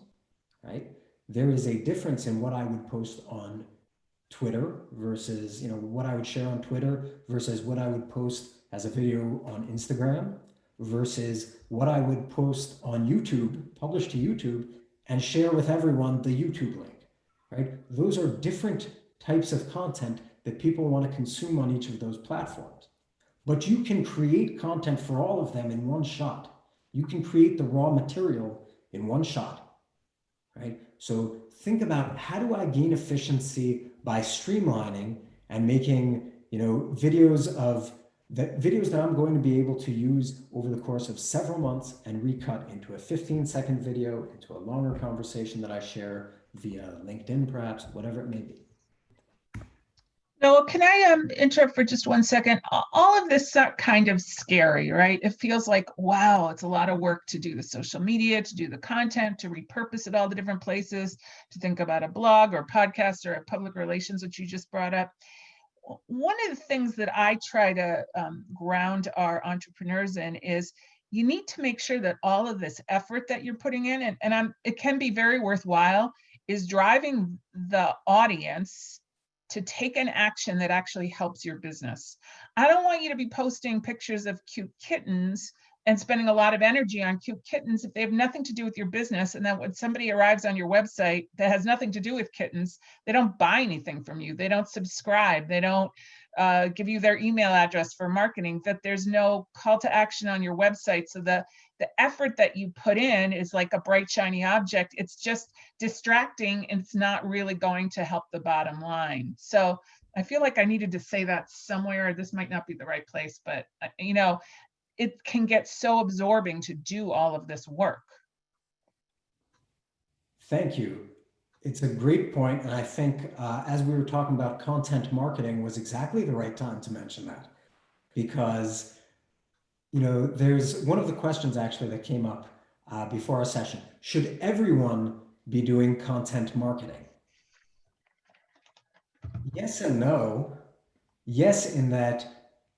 Speaker 3: right? There is a difference in what I would post on Twitter versus, what I would share on Twitter versus what I would post as a video on Instagram versus what I would post on YouTube, publish to YouTube, and share with everyone the YouTube link, right? Those are different types of content that people want to consume on each of those platforms. But you can create content for all of them in one shot. You can create the raw material in one shot, right? So think about, how do I gain efficiency by streamlining and making, videos that I'm going to be able to use over the course of several months and recut into a 15-second video, into a longer conversation that I share via LinkedIn, perhaps, whatever it may be.
Speaker 1: Noah, can I interrupt for just 1 second? All of this kind of scary, right? It feels like, wow, it's a lot of work to do the social media, to do the content, to repurpose it all the different places, to think about a blog or podcast or a public relations, which you just brought up. One of the things that I try to ground our entrepreneurs in is you need to make sure that all of this effort that you're putting in, and it can be very worthwhile, is driving the audience to take an action that actually helps your business. I don't want you to be posting pictures of cute kittens and spending a lot of energy on cute kittens if they have nothing to do with your business. And then when somebody arrives on your website that has nothing to do with kittens, they don't buy anything from you. They don't subscribe. They don't give you their email address for marketing, that there's no call to action on your website. So the effort that you put in is like a bright, shiny object. It's just distracting and it's not really going to help the bottom line. So I feel like I needed to say that somewhere. This might not be the right place, but it can get so absorbing to do all of this work.
Speaker 3: Thank you. It's a great point. And I think as we were talking about content marketing was exactly the right time to mention that, because, there's one of the questions actually that came up before our session. Should everyone be doing content marketing? Yes and no. Yes, in that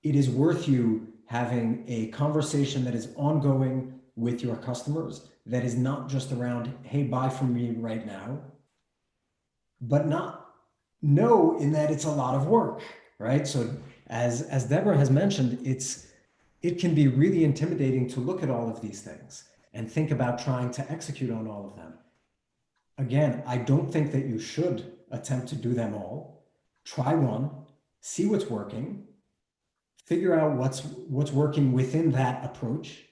Speaker 3: it is worth you having a conversation that is ongoing with your customers, that is not just around, hey, buy from me right now, but no, in that it's a lot of work, right? So as Deborah has mentioned, it can be really intimidating to look at all of these things and think about trying to execute on all of them. Again, I don't think that you should attempt to do them all. Try one, see what's working, figure out what's working within that approach,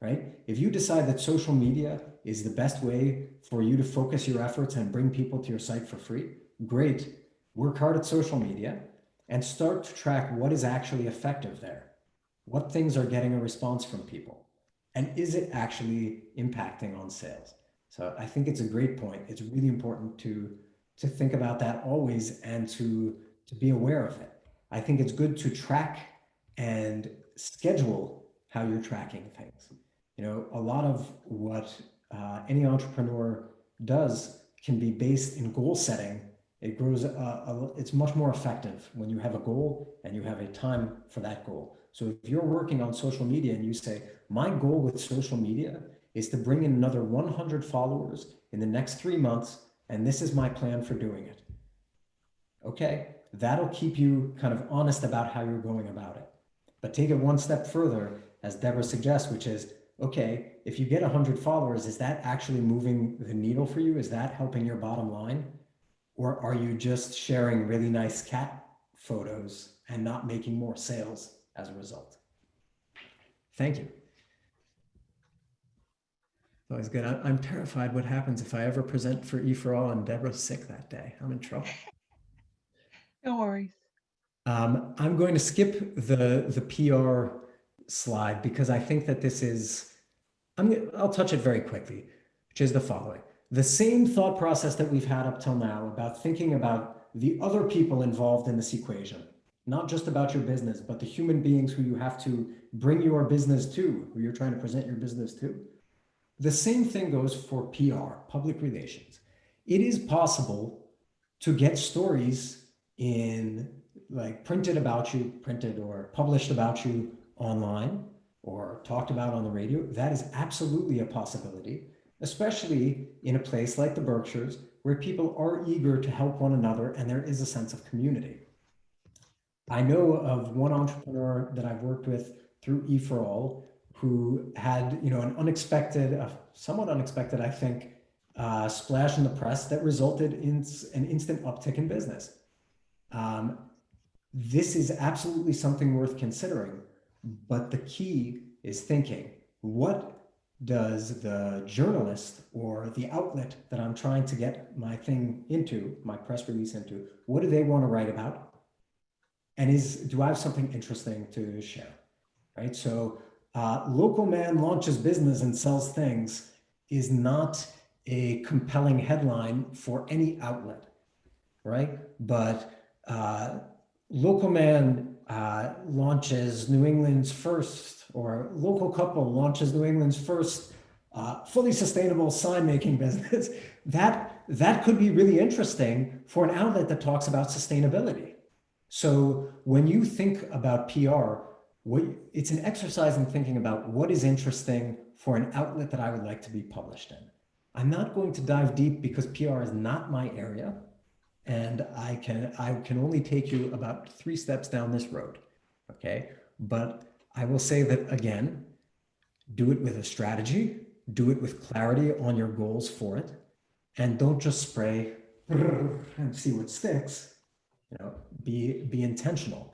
Speaker 3: right? If you decide that social media is the best way for you to focus your efforts and bring people to your site for free, great. Work hard at social media and start to track what is actually effective there. What things are getting a response from people? And is it actually impacting on sales? So I think it's a great point. It's really important to think about that always and to be aware of it. I think it's good to track and schedule how you're tracking things. A lot of what any entrepreneur does can be based in goal setting. It grows, it's much more effective when you have a goal and you have a time for that goal. So if you're working on social media and you say, my goal with social media is to bring in another 100 followers in the next 3 months, and this is my plan for doing it. Okay, that'll keep you kind of honest about how you're going about it. But take it one step further, as Deborah suggests, which is, okay, if you get 100 followers, is that actually moving the needle for you? Is that helping your bottom line? Or are you just sharing really nice cat photos and not making more sales as a result. Thank you. Always good. I'm terrified what happens if I ever present for E4All and Deborah's sick that day. I'm in trouble.
Speaker 1: No worries.
Speaker 3: I'm going to skip the PR slide because I think that this is, I'll touch it very quickly, which is the following. The same thought process that we've had up till now about thinking about the other people involved in this equation, not just about your business, but the human beings who you have to bring your business to, who you're trying to present your business to. The same thing goes for PR, public relations. It is possible to get stories in like printed or published about you online or talked about on the radio. That is absolutely a possibility, especially in a place like the Berkshires where people are eager to help one another and there is a sense of community. I know of one entrepreneur that I've worked with through E4All who had, an unexpected, somewhat unexpected, I think, splash in the press that resulted in an instant uptick in business. This is absolutely something worth considering, but the key is thinking, what does the journalist or the outlet that I'm trying to get my thing into, my press release into, what do they want to write about? And do I have something interesting to share, right? So local man launches business and sells things is not a compelling headline for any outlet, right? But local man launches New England's first, or local couple launches New England's first fully sustainable sign making business. That could be really interesting for an outlet that talks about sustainability. So when you think about PR, it's an exercise in thinking about what is interesting for an outlet that I would like to be published in. I'm not going to dive deep because PR is not my area. And I can only take you about 3 steps down this road, okay? But I will say that, again, do it with a strategy, do it with clarity on your goals for it, and don't just spray and see what sticks. Be intentional.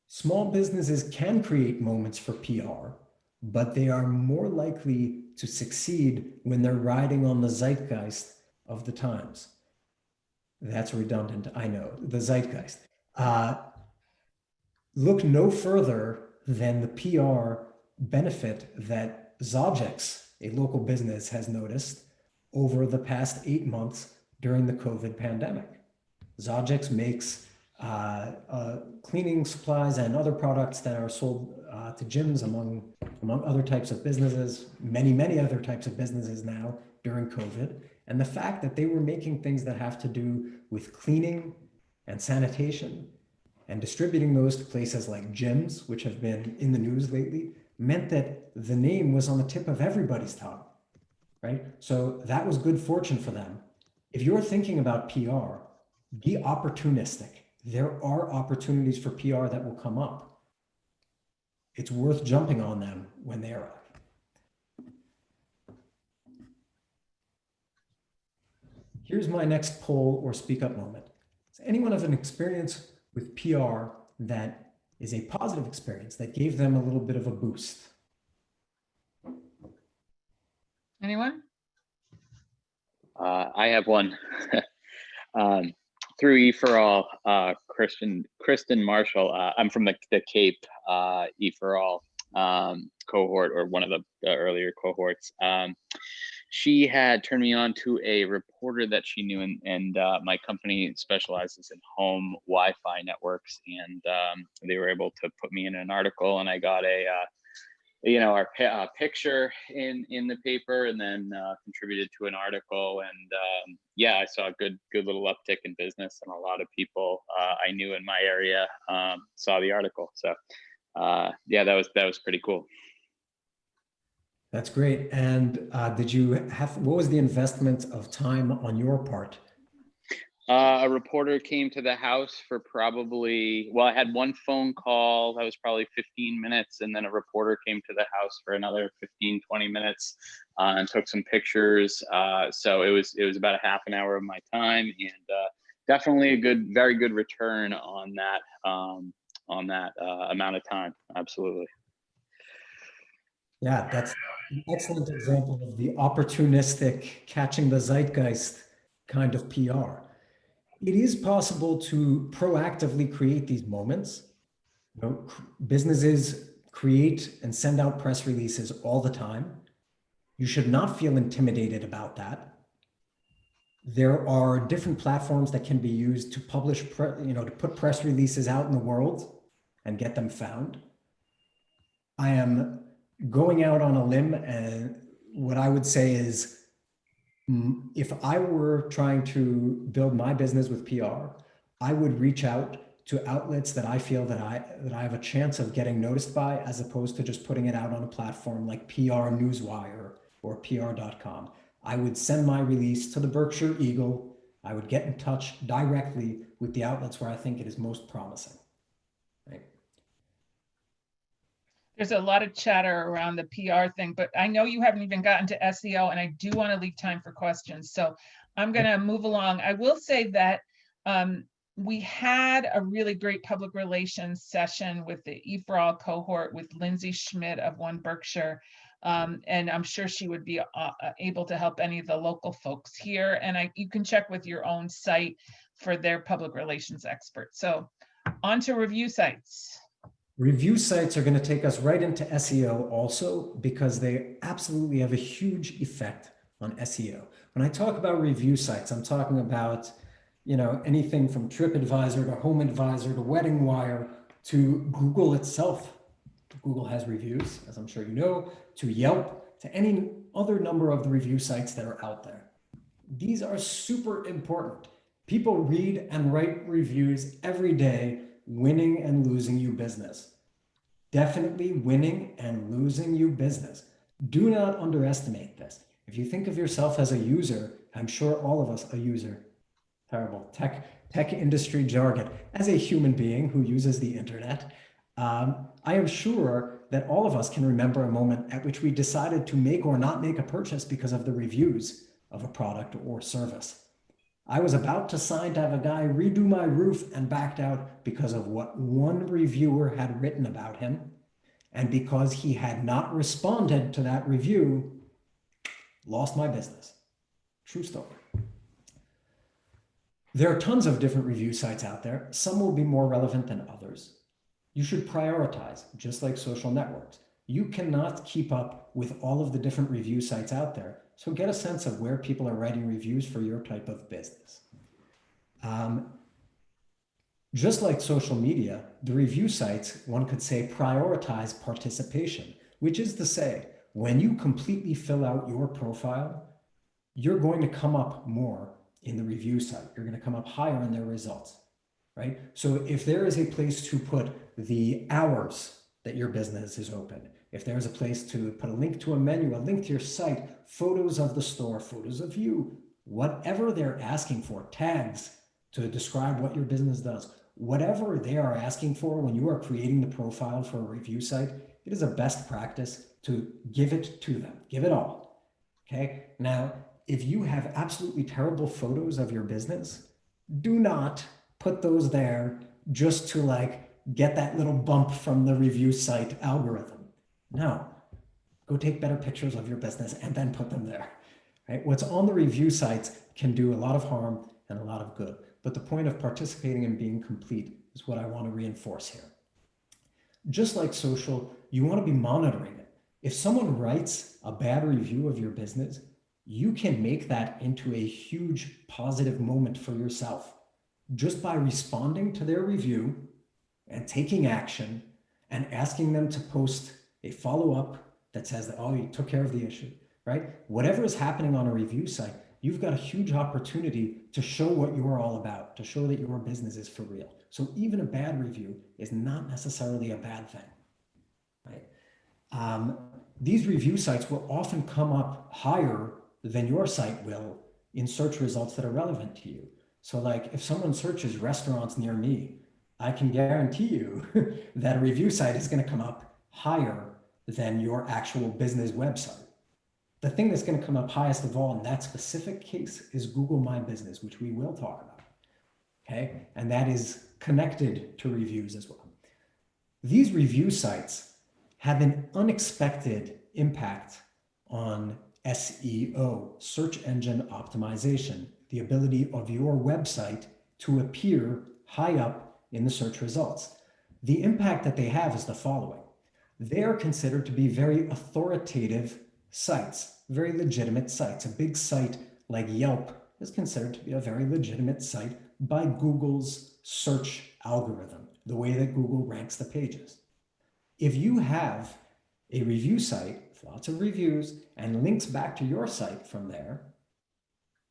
Speaker 3: Small businesses can create moments for PR, but they are more likely to succeed when they're riding on the zeitgeist of the times. That's redundant, I know, the zeitgeist. Look no further than the PR benefit that Zobjects, a local business, has noticed over the past 8 months during the COVID pandemic. Zobjects makes cleaning supplies and other products that are sold to gyms among other types of businesses, many other types of businesses now during COVID. And the fact that they were making things that have to do with cleaning and sanitation and distributing those to places like gyms, which have been in the news lately, meant that the name was on the tip of everybody's tongue, right? So that was good fortune for them. If you're thinking about PR, be opportunistic. There are opportunities for PR that will come up. It's worth jumping on them when they arrive. Here's my next poll or speak up moment. Does anyone have an experience with PR that is a positive experience that gave them a little bit of a boost?
Speaker 1: Anyone?
Speaker 5: I have one. Through E4All, Kristen Marshall. I'm from the Cape E4All cohort, or one of the earlier cohorts. She had turned me on to a reporter that she knew, and my company specializes in home Wi-Fi networks, and they were able to put me in an article, and I got our picture in the paper, and then contributed to an article, and I saw a good little uptick in business, and a lot of people I knew in my area saw the article. So that was pretty cool.
Speaker 3: That's great. And what was the investment of time on your part?
Speaker 5: A reporter came to the house for I had one phone call that was probably 15 minutes, and then a reporter came to the house for another 15, 20 minutes and took some pictures. So it was about a half an hour of my time, and definitely very good return on that amount of time. Absolutely.
Speaker 3: Yeah, that's an excellent example of the opportunistic catching the zeitgeist kind of PR. It is possible to proactively create these moments. Businesses create and send out press releases all the time. You should not feel intimidated about that. There are different platforms that can be used to publish, to put press releases out in the world and get them found. I am going out on a limb, and what I would say is, if I were trying to build my business with PR, I would reach out to outlets that I feel that I have a chance of getting noticed by, as opposed to just putting it out on a platform like PR Newswire or PR.com. I would send my release to the Berkshire Eagle. I would get in touch directly with the outlets where I think it is most promising. Right?
Speaker 1: There's a lot of chatter around the PR thing, but I know you haven't even gotten to SEO, and I do want to leave time for questions. So I'm going to move along. I will say that we had a really great public relations session with the E4All cohort with Lindsay Schmidt of One Berkshire. And I'm sure she would be able to help any of the local folks here. And you can check with your own site for their public relations expert. So on to review sites.
Speaker 3: Review sites are going to take us right into SEO also, because they absolutely have a huge effect on SEO. When I talk about review sites, I'm talking about, anything from TripAdvisor to HomeAdvisor to WeddingWire to Google itself. Google has reviews, as I'm sure you know, to Yelp, to any other number of the review sites that are out there. These are super important. People read and write reviews every day, winning and losing you business. Definitely winning and losing you business. Do not underestimate this. If you think of yourself as a user, I'm sure all of us are user. Terrible tech industry jargon. As a human being who uses the internet, I am sure that all of us can remember a moment at which we decided to make or not make a purchase because of the reviews of a product or service. I was about to sign to have a guy redo my roof and backed out because of what one reviewer had written about him. And because he had not responded to that review, lost my business. True story. There are tons of different review sites out there. Some will be more relevant than others. You should prioritize, just like social networks. You cannot keep up with all of the different review sites out there. So get a sense of where people are writing reviews for your type of business. Just like social media, the review sites, one could say, prioritize participation, which is to say, when you completely fill out your profile, you're going to come up more in the review site. You're going to come up higher in their results, right? So if there is a place to put the hours that your business is open, if there's a place to put a link to a menu, a link to your site, photos of the store, photos of you, whatever they're asking for, tags to describe what your business does, whatever they are asking for when you are creating the profile for a review site, it is a best practice to give it to them, give it all, okay? Now, if you have absolutely terrible photos of your business, do not put those there just to get that little bump from the review site algorithm. No, go take better pictures of your business and then put them there, right? What's on the review sites can do a lot of harm and a lot of good. But the point of participating and being complete is what I want to reinforce here. Just like social, you want to be monitoring it. If someone writes a bad review of your business, you can make that into a huge positive moment for yourself just by responding to their review and taking action and asking them to post a follow-up that says that, oh, you took care of the issue, right? Whatever is happening on a review site, you've got a huge opportunity to show what you're all about, to show that your business is for real. So even a bad review is not necessarily a bad thing, right? These review sites will often come up higher than your site will in search results that are relevant to you. So if someone searches restaurants near me, I can guarantee you that a review site is going to come up higher than your actual business website. The thing that's going to come up highest of all in that specific case is Google My Business, which we will talk about. okay? And that is connected to reviews as well. These review sites have an unexpected impact on SEO, search engine optimization, the ability of your website to appear high up in the search results. The impact that they have is the following. They are considered to be very authoritative sites, very legitimate sites. A big site like Yelp is considered to be a very legitimate site by Google's search algorithm, the way that Google ranks the pages. If you have a review site with lots of reviews and links back to your site from there,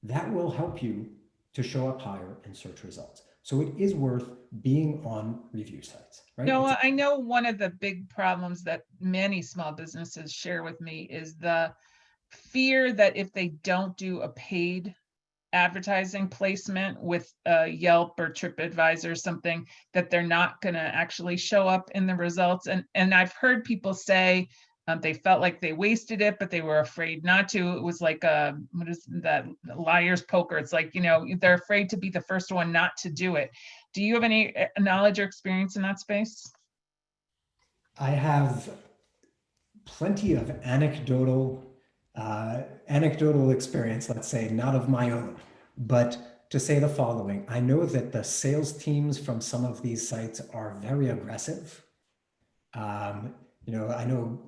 Speaker 3: that will help you to show up higher in search results. So it is worth being on review sites, right?
Speaker 1: Noah, I know one of the big problems that many small businesses share with me is the fear that if they don't do a paid advertising placement with Yelp or TripAdvisor or something, that they're not going to actually show up in the results. And I've heard people say they felt like they wasted it, but they were afraid not to. It was like what is that, liar's poker? It's like, they're afraid to be the first one not to do it. Do you have any knowledge or experience in that space?
Speaker 3: I have plenty of anecdotal experience, let's say, not of my own, but to say the following. I know that the sales teams from some of these sites are very aggressive. I know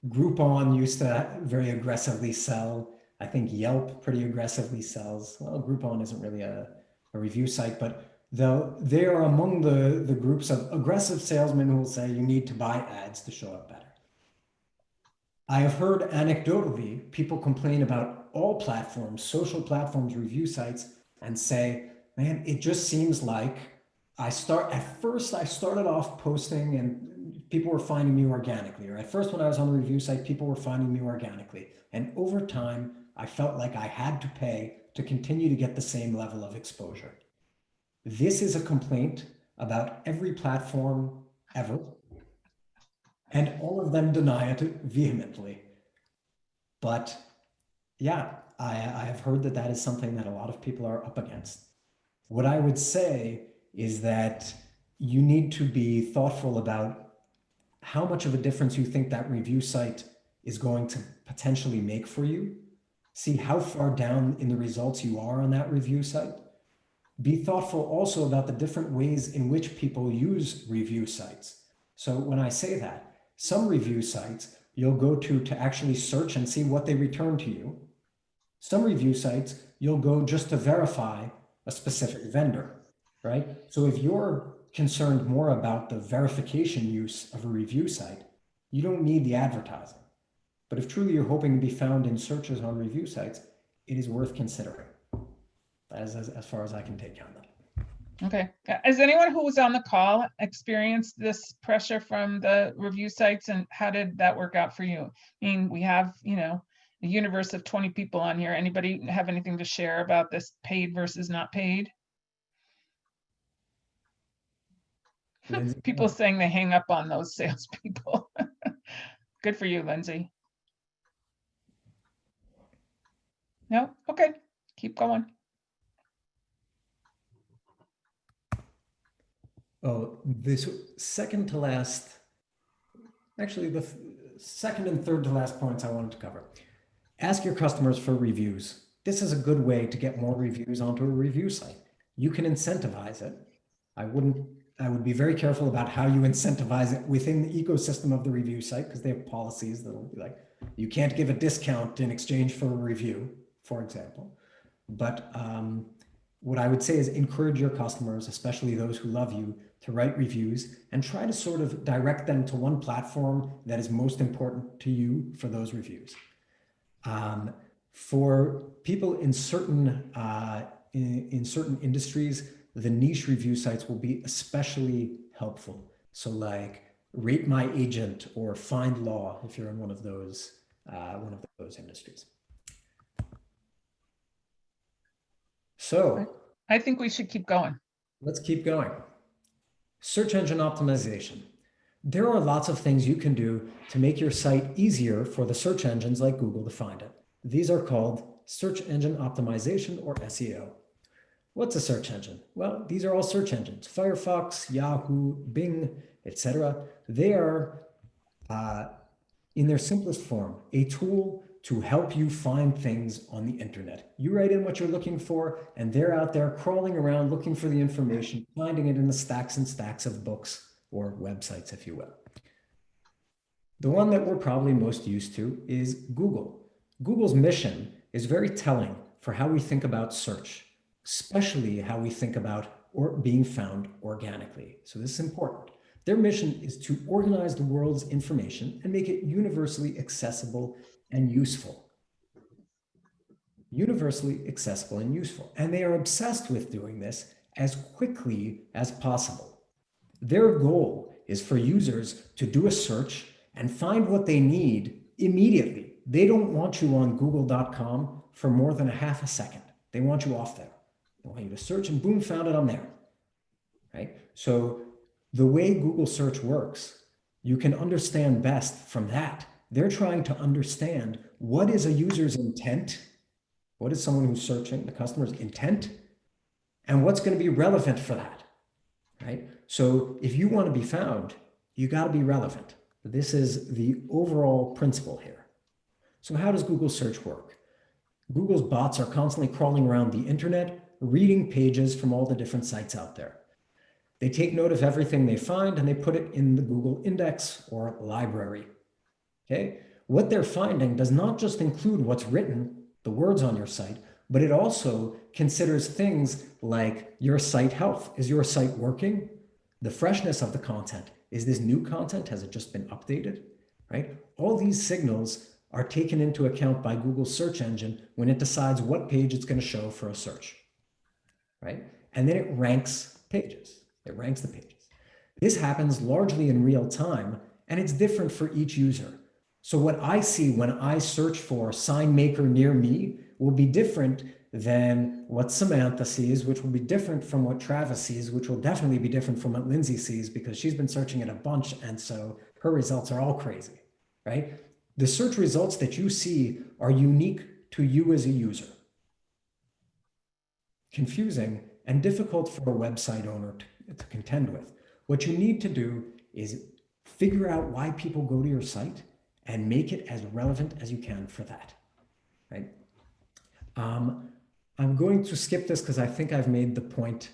Speaker 3: Groupon used to very aggressively sell. I think Yelp pretty aggressively sells. Well, Groupon isn't really a review site, but they are among the groups of aggressive salesmen who will say you need to buy ads to show up better. I have heard anecdotally people complain about all platforms, social platforms, review sites, and say, man, it just seems like at first I started off posting and people were finding me organically, or at first when I was on the review site, people were finding me organically. And over time, I felt like I had to pay to continue to get the same level of exposure. This is a complaint about every platform ever. And all of them deny it vehemently. But yeah, I have heard that is something that a lot of people are up against. What I would say is that you need to be thoughtful about how much of a difference you think that review site is going to potentially make for you. See how far down in the results you are on that review site. Be thoughtful also about the different ways in which people use review sites. So when I say that, some review sites you'll go to actually search and see what they return to you. Some review sites you'll go just to verify a specific vendor, right? So if you're concerned more about the verification use of a review site, you don't need the advertising. But if truly you're hoping to be found in searches on review sites, it is worth considering. That is as far as I can take on that.
Speaker 1: Okay. Has anyone who was on the call experienced this pressure from the review sites, and how did that work out for you? I mean, we have, a universe of 20 people on here. Anybody have anything to share about this paid versus not paid?
Speaker 3: Lindsay?
Speaker 1: People saying they hang up on those salespeople. Good for you, Lindsay. No? Okay. Keep going.
Speaker 3: Oh, this second to last, actually the second and third to last points I wanted to cover. Ask your customers for reviews. This is a good way to get more reviews onto a review site. You can incentivize it. I would be very careful about how you incentivize it within the ecosystem of the review site, because they have policies that will be like, you can't give a discount in exchange for a review, for example. But what I would say is encourage your customers, especially those who love you, to write reviews and try to sort of direct them to one platform that is most important to you for those reviews. For people in certain industries, the niche review sites will be especially helpful. So like Rate My Agent or Find Law, if you're in one of those industries. So
Speaker 1: I think we should keep going.
Speaker 3: Let's keep going. Search engine optimization. There are lots of things you can do to make your site easier for the search engines like Google to find it. These are called search engine optimization, or SEO. What's a search engine? Well, these are all search engines. Firefox, Yahoo, Bing, etc. They are, in their simplest form, a tool to help you find things on the internet. You write in what you're looking for, and they're out there crawling around looking for the information, finding it in the stacks and stacks of books or websites, if you will. The one that we're probably most used to is Google. Google's mission is very telling for how we think about search, especially how we think about being found organically. So this is important. Their mission is to organize the world's information and make it universally accessible and useful. Universally accessible and useful. And they are obsessed with doing this as quickly as possible. Their goal is for users to do a search and find what they need immediately. They don't want you on google.com for more than a half a second. They want you off there. They want you to search and boom, found it on there, right? So the way Google search works, you can understand best from that. They're trying to understand what is a user's intent, what is someone who's searching, the customer's intent, and what's going to be relevant for that, right? So if you want to be found, you got to be relevant. This is the overall principle here. So how does Google search work? Google's bots are constantly crawling around the internet, reading pages from all the different sites out there. They take note of everything they find and they put it in the Google index or library. Okay? What they're finding does not just include what's written, the words on your site, but it also considers things like your site health. Is your site working? The freshness of the content. Is this new content? Has it just been updated? Right? All these signals are taken into account by Google's search engine when it decides what page it's going to show for a search. Right? And then it ranks pages. It ranks the pages. This happens largely in real time, and it's different for each user. So what I see when I search for sign maker near me will be different than what Samantha sees, which will be different from what Travis sees, which will definitely be different from what Lindsay sees because she's been searching it a bunch, and so her results are all crazy, right? The search results that you see are unique to you as a user. Confusing and difficult for a website owner to contend with. What you need to do is figure out why people go to your site and make it as relevant as you can for that, right? I'm going to skip this because I think I've made the point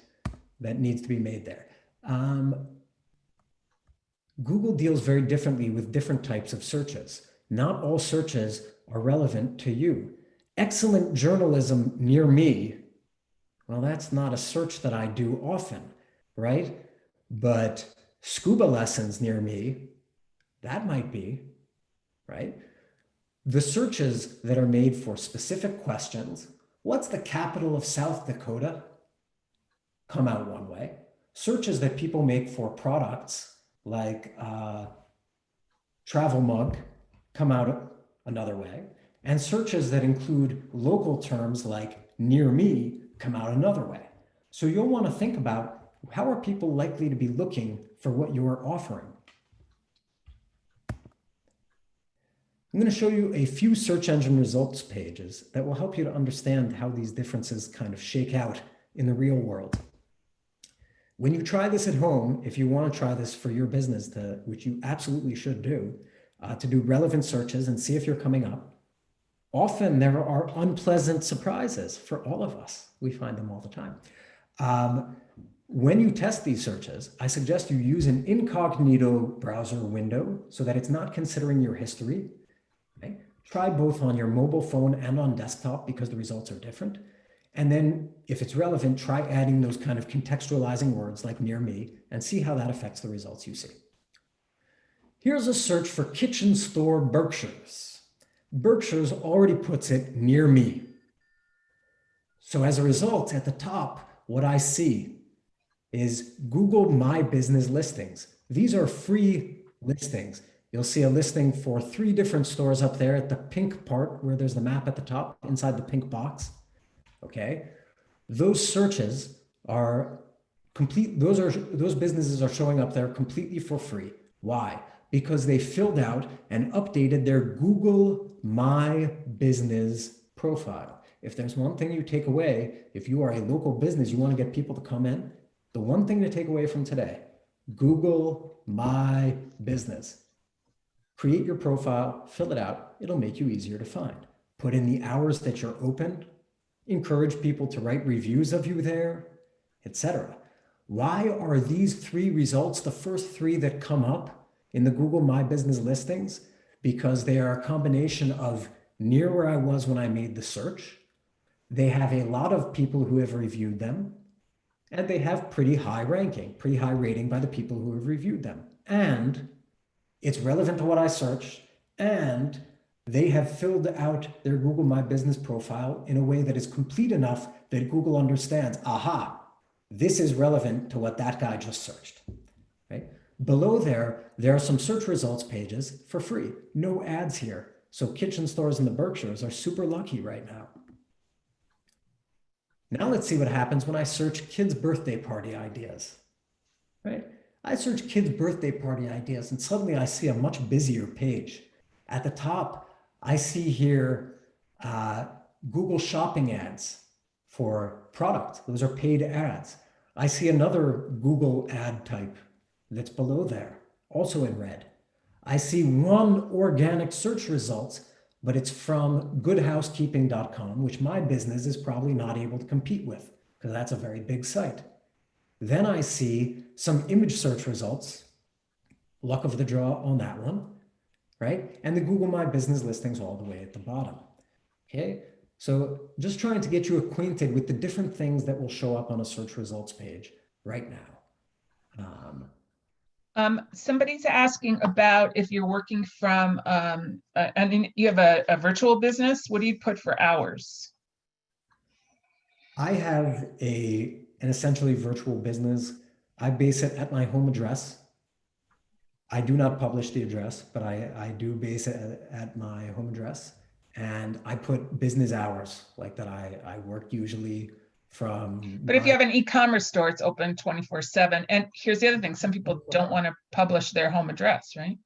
Speaker 3: that needs to be made there. Google deals very differently with different types of searches. Not all searches are relevant to you. Excellent journalism near me, well, that's not a search that I do often, right? But scuba lessons near me, that might be, right? The searches that are made for specific questions, what's the capital of South Dakota? Come out one way. Searches that people make for products like travel mug come out another way. And searches that include local terms like near me come out another way. So you'll want to think about how are people likely to be looking for what you're offering. I'm going to show you a few search engine results pages that will help you to understand how these differences kind of shake out in the real world. When you try this at home, if you want to try this for your business, which you absolutely should do, to do relevant searches and see if you're coming up, often there are unpleasant surprises for all of us. We find them all the time. When you test these searches, I suggest you use an incognito browser window so that it's not considering your history. Okay? Try both on your mobile phone and on desktop because the results are different. And then if it's relevant, try adding those kind of contextualizing words like near me and see how that affects the results you see. Here's a search for kitchen store Berkshires. Berkshires already puts it near me. So as a result, at the top, what I see is Google My Business listings. These are free listings. You'll see a listing for 3 different stores up there at the pink part where there's the map at the top inside the pink box. Okay, those searches are complete. Those businesses are showing up there completely for free. Why? Because they filled out and updated their Google My Business profile. if there's one thing you take away, if you are a local business, you want to get people to come in, the one thing to take away from today, Google My Business. Create your profile, fill it out. It'll make you easier to find. Put in the hours that you're open, encourage people to write reviews of you there, etc. Why are these 3 results the first 3 that come up in the Google My Business listings? Because they are a combination of near where I was when I made the search. They have a lot of people who have reviewed them, and they have pretty high ranking, pretty high rating by the people who have reviewed them. And it's relevant to what I searched, and they have filled out their Google My Business profile in a way that is complete enough that Google understands, aha, this is relevant to what that guy just searched, right? Below there are some search results pages for free, no ads here. So kitchen stores in the Berkshires are super lucky right now. Now let's see what happens when I search kids' birthday party ideas, right? I search kids' birthday party ideas and suddenly I see a much busier page. At the top, I see here Google shopping ads for product. Those are paid ads. I see another Google ad type that's below there, also in red. I see one organic search results, but it's from goodhousekeeping.com, which my business is probably not able to compete with because that's a very big site. Then I see some image search results, luck of the draw on that one, right? And the Google My Business listings all the way at the bottom, okay? So just trying to get you acquainted with the different things that will show up on a search results page right now.
Speaker 1: Somebody's asking about if you're working from, I mean, you have a virtual business. What do you put for hours?
Speaker 3: I have an essentially virtual business. I base it at my home address. I do not publish the address, but I do base it at my home address. And I put business hours like that. I work usually from.
Speaker 1: But if you have an e-commerce store, it's open 24/7. And here's the other thing, some people don't want to publish their home address, right?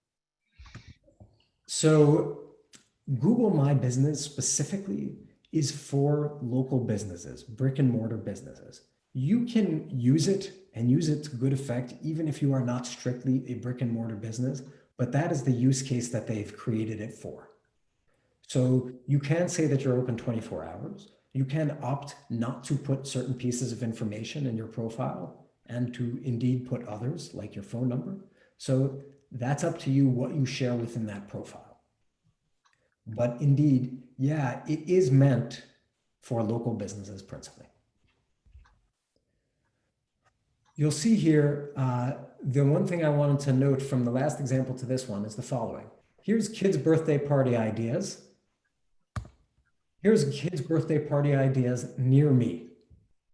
Speaker 3: So Google My Business specifically is for local businesses, brick and mortar businesses. You can use it and use it to good effect, even if you are not strictly a brick and mortar business, but that is the use case that they've created it for. So you can say that you're open 24 hours. You can opt not to put certain pieces of information in your profile and to indeed put others like your phone number. So that's up to you what you share within that profile. But indeed, yeah, it is meant for local businesses principally. You'll see here, the one thing I wanted to note from the last example to this one is the following. Here's kids' birthday party ideas. Here's kids' birthday party ideas near me.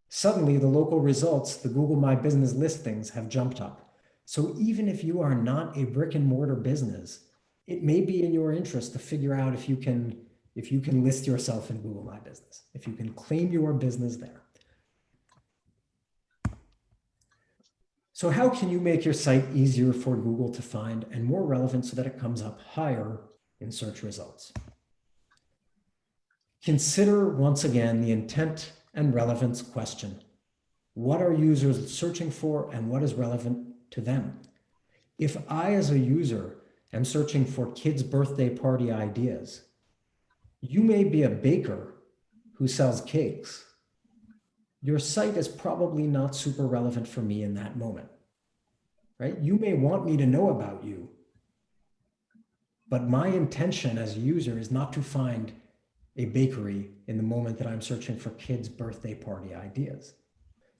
Speaker 3: Suddenly, the local results, the Google My Business listings have jumped up. So even if you are not a brick and mortar business, it may be in your interest to figure out if you can list yourself in Google My Business, if you can claim your business there. So how can you make your site easier for Google to find and more relevant so that it comes up higher in search results? Consider once again the intent and relevance question. What are users searching for and what is relevant to them? If I, as a user, am searching for kids' birthday party ideas, you may be a baker who sells cakes. Your site is probably not super relevant for me in that moment, right? You may want me to know about you, but my intention as a user is not to find a bakery in the moment that I'm searching for kids' birthday party ideas.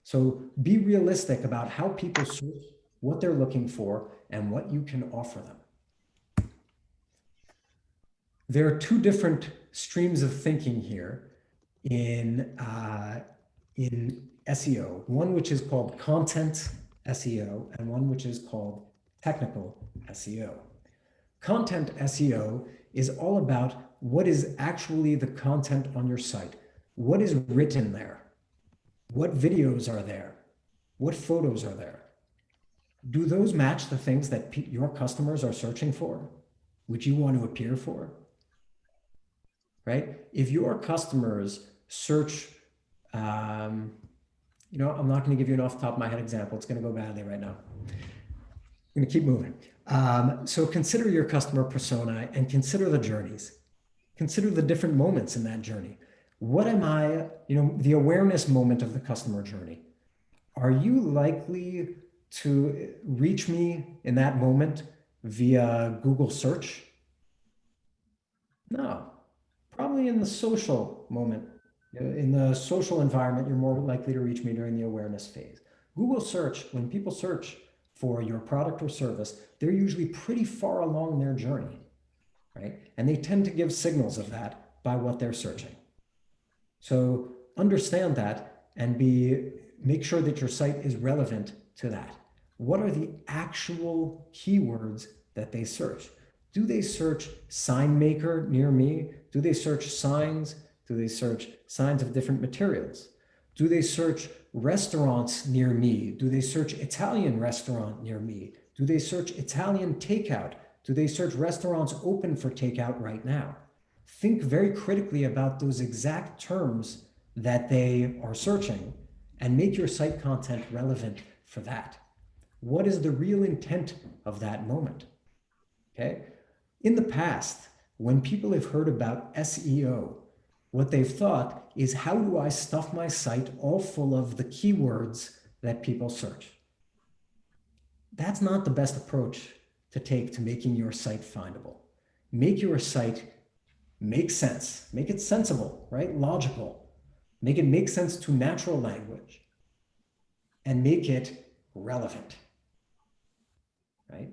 Speaker 3: So be realistic about how people search, what they're looking for, and what you can offer them. There are 2 different streams of thinking here in SEO, one which is called content SEO and one which is called technical SEO. Content SEO is all about what is actually the content on your site. What is written there? What videos are there? What photos are there? Do those match the things that your customers are searching for, which you want to appear for? Right? If your customers search, you know, I'm not going to give you an off the top of my head example. It's going to go badly right now. I'm going to keep moving. So consider your customer persona and consider the journeys. Consider the different moments in that journey. What am I, you know, the awareness moment of the customer journey? Are you likely to reach me in that moment via Google search? No, probably in the social moment. In the social environment, you're more likely to reach me during the awareness phase. Google search, when people search for your product or service, they're usually pretty far along their journey, right? And they tend to give signals of that by what they're searching. So understand that and make sure that your site is relevant to that. What are the actual keywords that they search? Do they search sign maker near me? Do they search signs? Do they search signs of different materials? Do they search restaurants near me? Do they search Italian restaurant near me? Do they search Italian takeout? Do they search restaurants open for takeout right now? Think very critically about those exact terms that they are searching and make your site content relevant for that. What is the real intent of that moment? Okay. In the past, when people have heard about SEO, what they've thought is, how do I stuff my site all full of the keywords that people search? That's not the best approach to take to making your site findable. Make your site make sense, make it sensible, right? Logical, make it make sense to natural language, and make it relevant, right?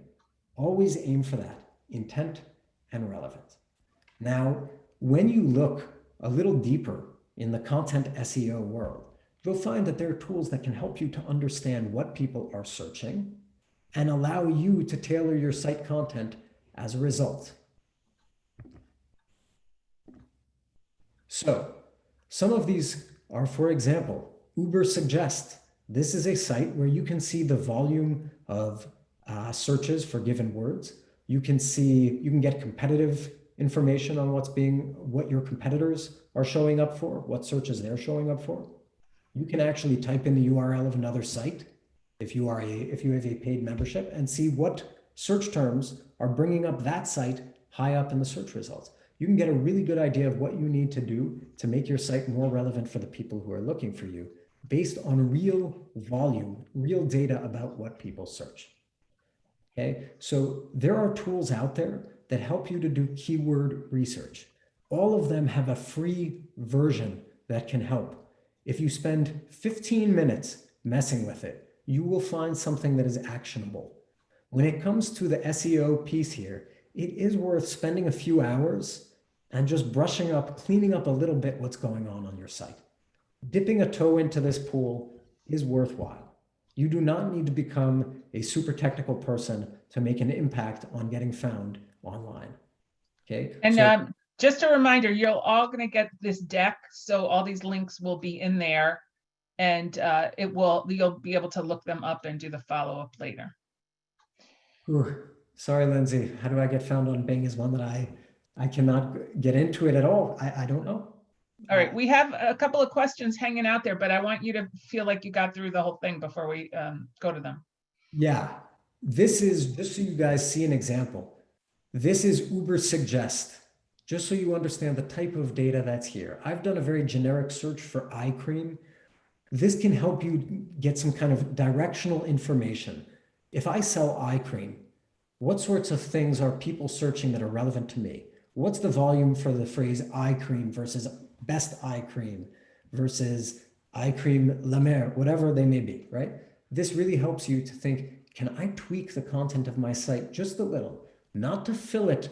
Speaker 3: Always aim for that, intent and relevance. Now, when you look a little deeper in the content SEO world, you'll find that there are tools that can help you to understand what people are searching and allow you to tailor your site content as a result. So some of these are, for example, Uber Suggest. This is a site where you can see the volume of searches for given words. You can get competitive information on what your competitors are showing up for, what searches they're showing up for. You can actually type in the URL of another site if you have a paid membership, and see what search terms are bringing up that site high up in the search results. You can get a really good idea of what you need to do to make your site more relevant for the people who are looking for you, based on real volume, real data about what people search. Okay, so there are tools out there that help you to do keyword research. All of them have a free version that can help. If you spend 15 minutes messing with it, you will find something that is actionable. When it comes to the SEO piece here, it is worth spending a few hours and just brushing up, cleaning up a little bit what's going on your site. Dipping a toe into this pool is worthwhile. You do not need to become a super technical person to make an impact on getting found online. Okay.
Speaker 1: And just a reminder, you're all going to get this deck, so all these links will be in there, and you'll be able to look them up and do the follow-up later.
Speaker 3: Sorry, Lindsay. How do I get found on Bing is one that I cannot get into it at all. I don't know.
Speaker 1: All right, we have a couple of questions hanging out there, but I want you to feel like you got through the whole thing before we go to them.
Speaker 3: Yeah, this is, just so you guys see an example, this is Uber Suggest, just so you understand the type of data that's here. I've done a very generic search for eye cream. This can help you get some kind of directional information. If I sell eye cream, what sorts of things are people searching that are relevant to me? What's the volume for the phrase eye cream versus best eye cream versus eye cream La Mer, whatever they may be, right? This really helps you to think, can I tweak the content of my site just a little, not to fill it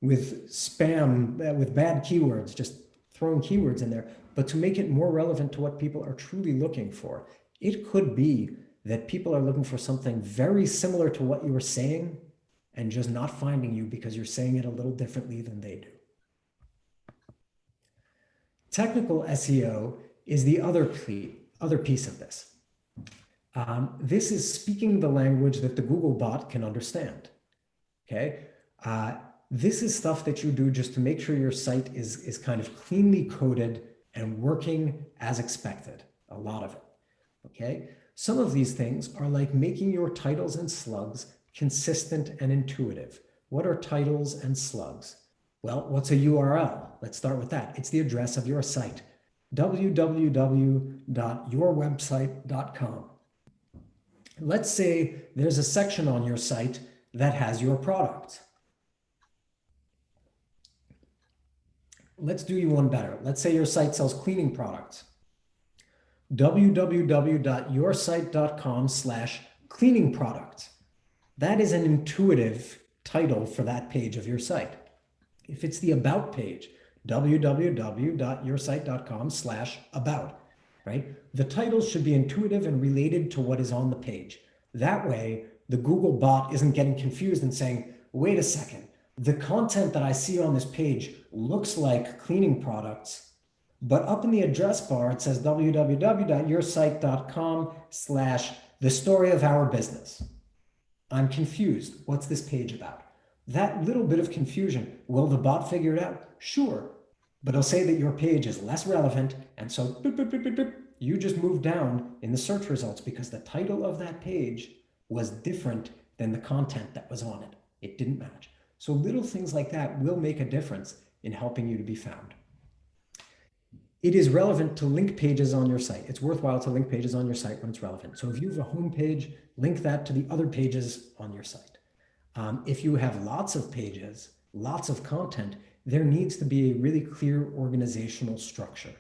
Speaker 3: with spam, with bad keywords, just throwing keywords in there, but to make it more relevant to what people are truly looking for. It could be that people are looking for something very similar to what you were saying and just not finding you because you're saying it a little differently than they do. Technical SEO is the other piece of this. This is speaking the language that the Google bot can understand. Okay, this is stuff that you do just to make sure your site is kind of cleanly coded and working as expected, a lot of it, okay? Some of these things are like making your titles and slugs consistent and intuitive. What are titles and slugs? Well, what's a URL? Let's start with that. It's the address of your site, www.yourwebsite.com. Let's say there's a section on your site that has your product. Let's do you one better. Let's say your site sells cleaning products. www.yoursite.com/cleaning product. That is an intuitive title for that page of your site. If it's the about page, www.yoursite.com/about, right? The title should be intuitive and related to what is on the page. That way, the Google bot isn't getting confused and saying, wait a second, the content that I see on this page looks like cleaning products, but up in the address bar, it says www.yoursite.com/the story of our business. I'm confused. What's this page about? That little bit of confusion, will the bot figure it out? Sure, but it'll say that your page is less relevant, and so boop, boop, boop, boop, boop, you just moved down in the search results because the title of that page was different than the content that was on it. It didn't match. So little things like that will make a difference in helping you to be found. It is relevant to link pages on your site. It's worthwhile to link pages on your site when it's relevant. So if you have a home page, link that to the other pages on your site. If you have lots of pages, lots of content, there needs to be a really clear organizational structure.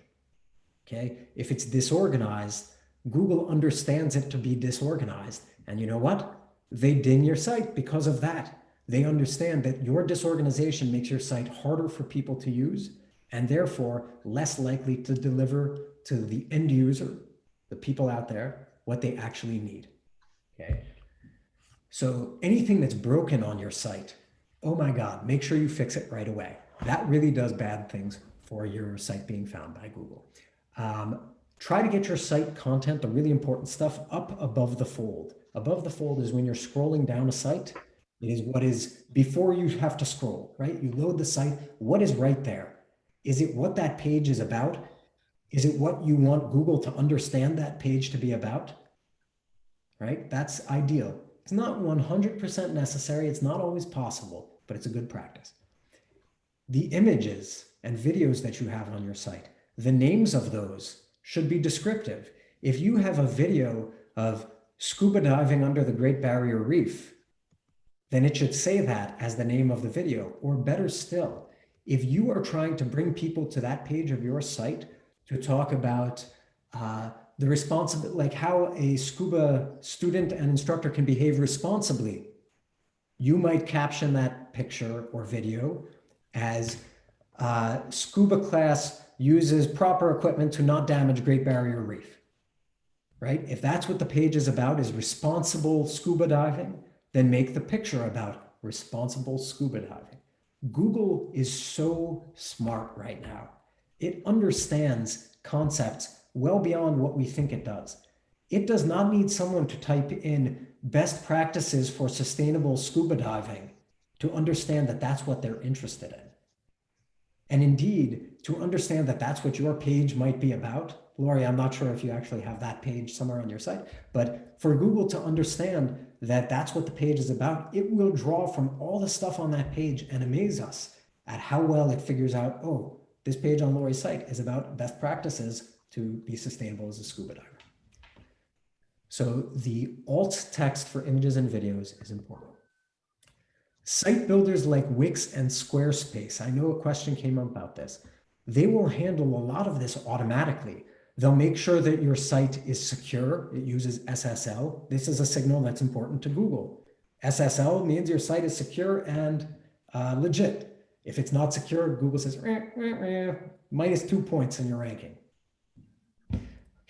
Speaker 3: Okay? If it's disorganized, Google understands it to be disorganized. And you know what? They ding your site because of that. They understand that your disorganization makes your site harder for people to use and therefore less likely to deliver to the end user, the people out there, what they actually need. Okay? So anything that's broken on your site, oh my God, make sure you fix it right away. That really does bad things for your site being found by Google. Try to get your site content, the really important stuff, up above the fold. Above the fold is when you're scrolling down a site. It is what is before you have to scroll, right? You load the site, what is right there? Is it what that page is about? Is it what you want Google to understand that page to be about? Right? That's ideal. It's not 100% necessary. It's not always possible, but it's a good practice. The images and videos that you have on your site, the names of those should be descriptive. If you have a video of scuba diving under the Great Barrier Reef, then it should say that as the name of the video. Or better still, if you are trying to bring people to that page of your site to talk about the responsibility, like how a scuba student and instructor can behave responsibly, you might caption that picture or video as scuba class uses proper equipment to not damage Great Barrier Reef, right? If that's what the page is about, is responsible scuba diving, then make the picture about responsible scuba diving. Google is so smart right now. It understands concepts well beyond what we think it does. It does not need someone to type in best practices for sustainable scuba diving to understand that that's what they're interested in. And indeed, to understand that that's what your page might be about. Lori, I'm not sure if you actually have that page somewhere on your site, but for Google to understand that that's what the page is about, it will draw from all the stuff on that page and amaze us at how well it figures out, oh, this page on Lori's site is about best practices to be sustainable as a scuba diver. So the alt text for images and videos is important. Site builders like Wix and Squarespace, I know a question came up about this. They will handle a lot of this automatically. They'll make sure that your site is secure. It uses SSL. This is a signal that's important to Google. SSL means your site is secure and legit. If it's not secure, Google says, minus 2 points in your ranking.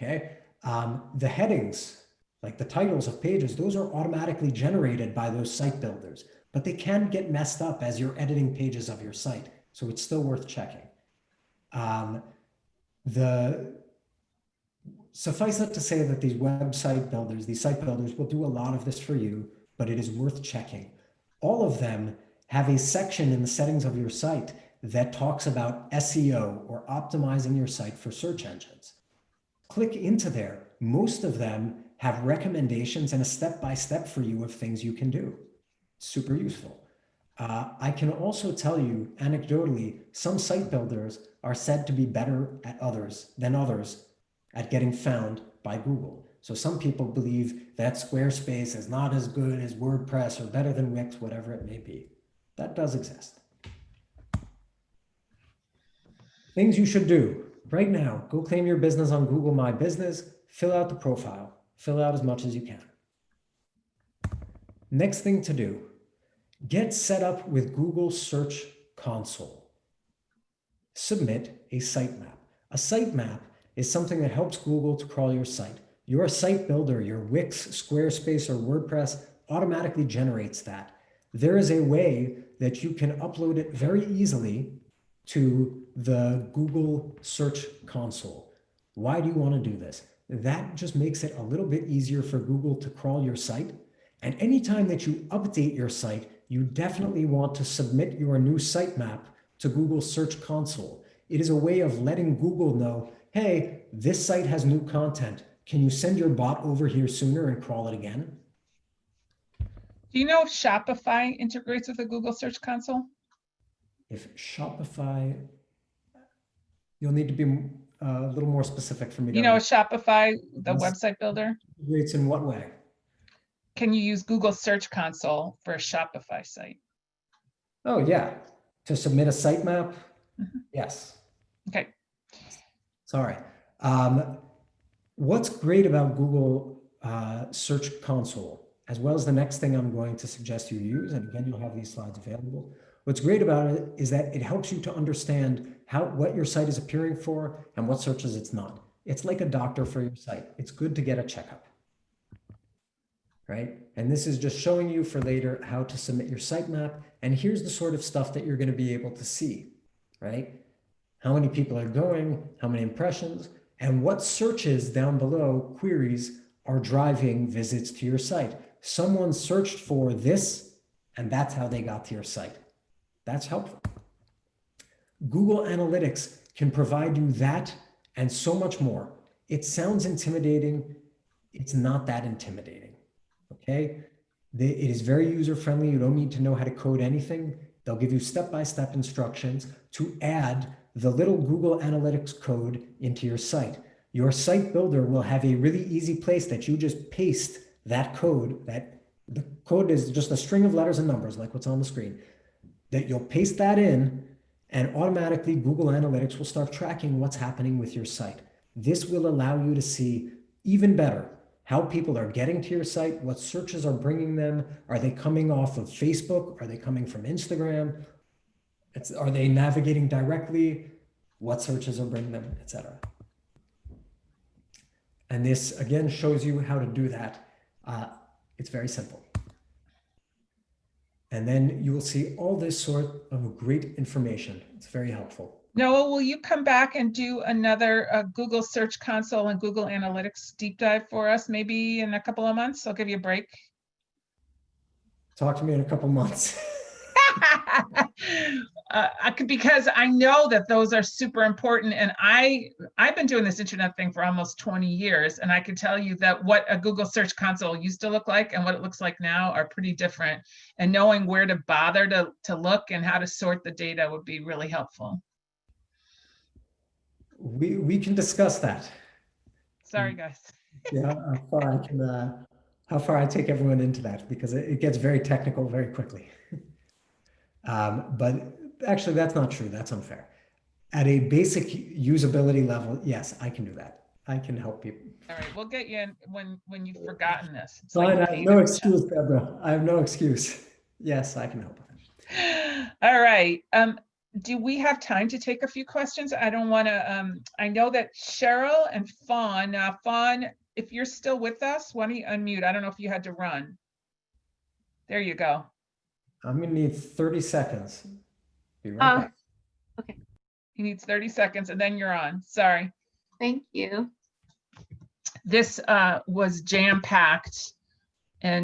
Speaker 3: Okay. The headings, like the titles of pages, those are automatically generated by those site builders, but they can get messed up as you're editing pages of your site. So it's still worth checking. Suffice it to say that these website builders, these site builders will do a lot of this for you, but it is worth checking. All of them have a section in the settings of your site that talks about SEO or optimizing your site for search engines. Click into there. Most of them have recommendations and a step-by-step for you of things you can do. Super useful. I can also tell you anecdotally, some site builders are said to be better than others at getting found by Google. So some people believe that Squarespace is not as good as WordPress or better than Wix, whatever it may be. That does exist. Things you should do right now. Go claim your business on Google My Business. Fill out the profile. Fill out as much as you can. Next thing to do, get set up with Google Search Console. Submit a sitemap. A sitemap is something that helps Google to crawl your site. Your site builder, your Wix, Squarespace, or WordPress automatically generates that. There is a way that you can upload it very easily to the Google Search Console. Why do you want to do this? That just makes it a little bit easier for Google to crawl your site. And anytime that you update your site, you definitely want to submit your new sitemap to Google Search Console. It is a way of letting Google know, hey, this site has new content. Can you send your bot over here sooner and crawl it again?
Speaker 1: Do you know if Shopify integrates with the Google Search Console?
Speaker 3: If Shopify, you'll need to be a little more specific for me.
Speaker 1: You know, Shopify, the
Speaker 3: Yes.
Speaker 1: website builder,
Speaker 3: Integrates in what way?
Speaker 1: can you use Google Search Console for a Shopify site?
Speaker 3: Oh yeah, to submit a sitemap?
Speaker 1: Mhm.
Speaker 3: Yes.
Speaker 1: Okay.
Speaker 3: Sorry. What's great about Google Search Console, as well as the next thing I'm going to suggest you use, and again, you'll have these slides available. What's great about it is that it helps you to understand what your site is appearing for and what searches it's not. It's like a doctor for your site. It's good to get a checkup, right? And this is just showing you for later how to submit your sitemap. And here's the sort of stuff that you're going to be able to see, right? How many people are going, how many impressions, and what searches down below, queries, are driving visits to your site. Someone searched for this, and that's how they got to your site. That's helpful. Google Analytics can provide you that and so much more. It sounds intimidating. It's not that intimidating, okay? It is very user-friendly. You don't need to know how to code anything. They'll give you step-by-step instructions to add the little Google Analytics code into your site. Your site builder will have a really easy place that you just paste that code. The code is just a string of letters and numbers like what's on the screen. That you'll paste that in and automatically Google Analytics will start tracking what's happening with your site. This will allow you to see even better how people are getting to your site, what searches are bringing them. Are they coming off of Facebook? Are they coming from Instagram? Are they navigating directly? What searches are bringing them, etc. And this again shows you how to do that. It's very simple. And then you will see all this sort of great information. It's very helpful.
Speaker 1: Noah, will you come back and do another Google Search Console and Google Analytics deep dive for us, maybe in a couple of months? I'll give you a break.
Speaker 3: Talk to me in a couple months.
Speaker 1: Because I know that those are super important, and I've been doing this internet thing for almost 20 years, and I can tell you that what a Google Search Console used to look like and what it looks like now are pretty different, and knowing where to bother to look and how to sort the data would be really helpful.
Speaker 3: We can discuss that.
Speaker 1: Sorry, guys.
Speaker 3: Yeah, how far I take everyone into that, because it gets very technical very quickly. But actually, that's not true. That's unfair. At a basic usability level, yes, I can do that. I can help people.
Speaker 1: All right, we'll get you in when you've forgotten this. It's
Speaker 3: Fine,
Speaker 1: like
Speaker 3: I have no excuse, Deborah. I have no excuse. Yes, I can help.
Speaker 1: All right. Do we have time to take a few questions? I don't want to, I know that Cheryl and Fawn, Fawn, if you're still with us, why don't you unmute? I don't know if you had to run. There you go.
Speaker 3: I'm gonna need 30 seconds. Be right back.
Speaker 6: Okay,
Speaker 1: He needs 30 seconds and then you're on. Sorry.
Speaker 6: thank you.
Speaker 1: This was jam-packed.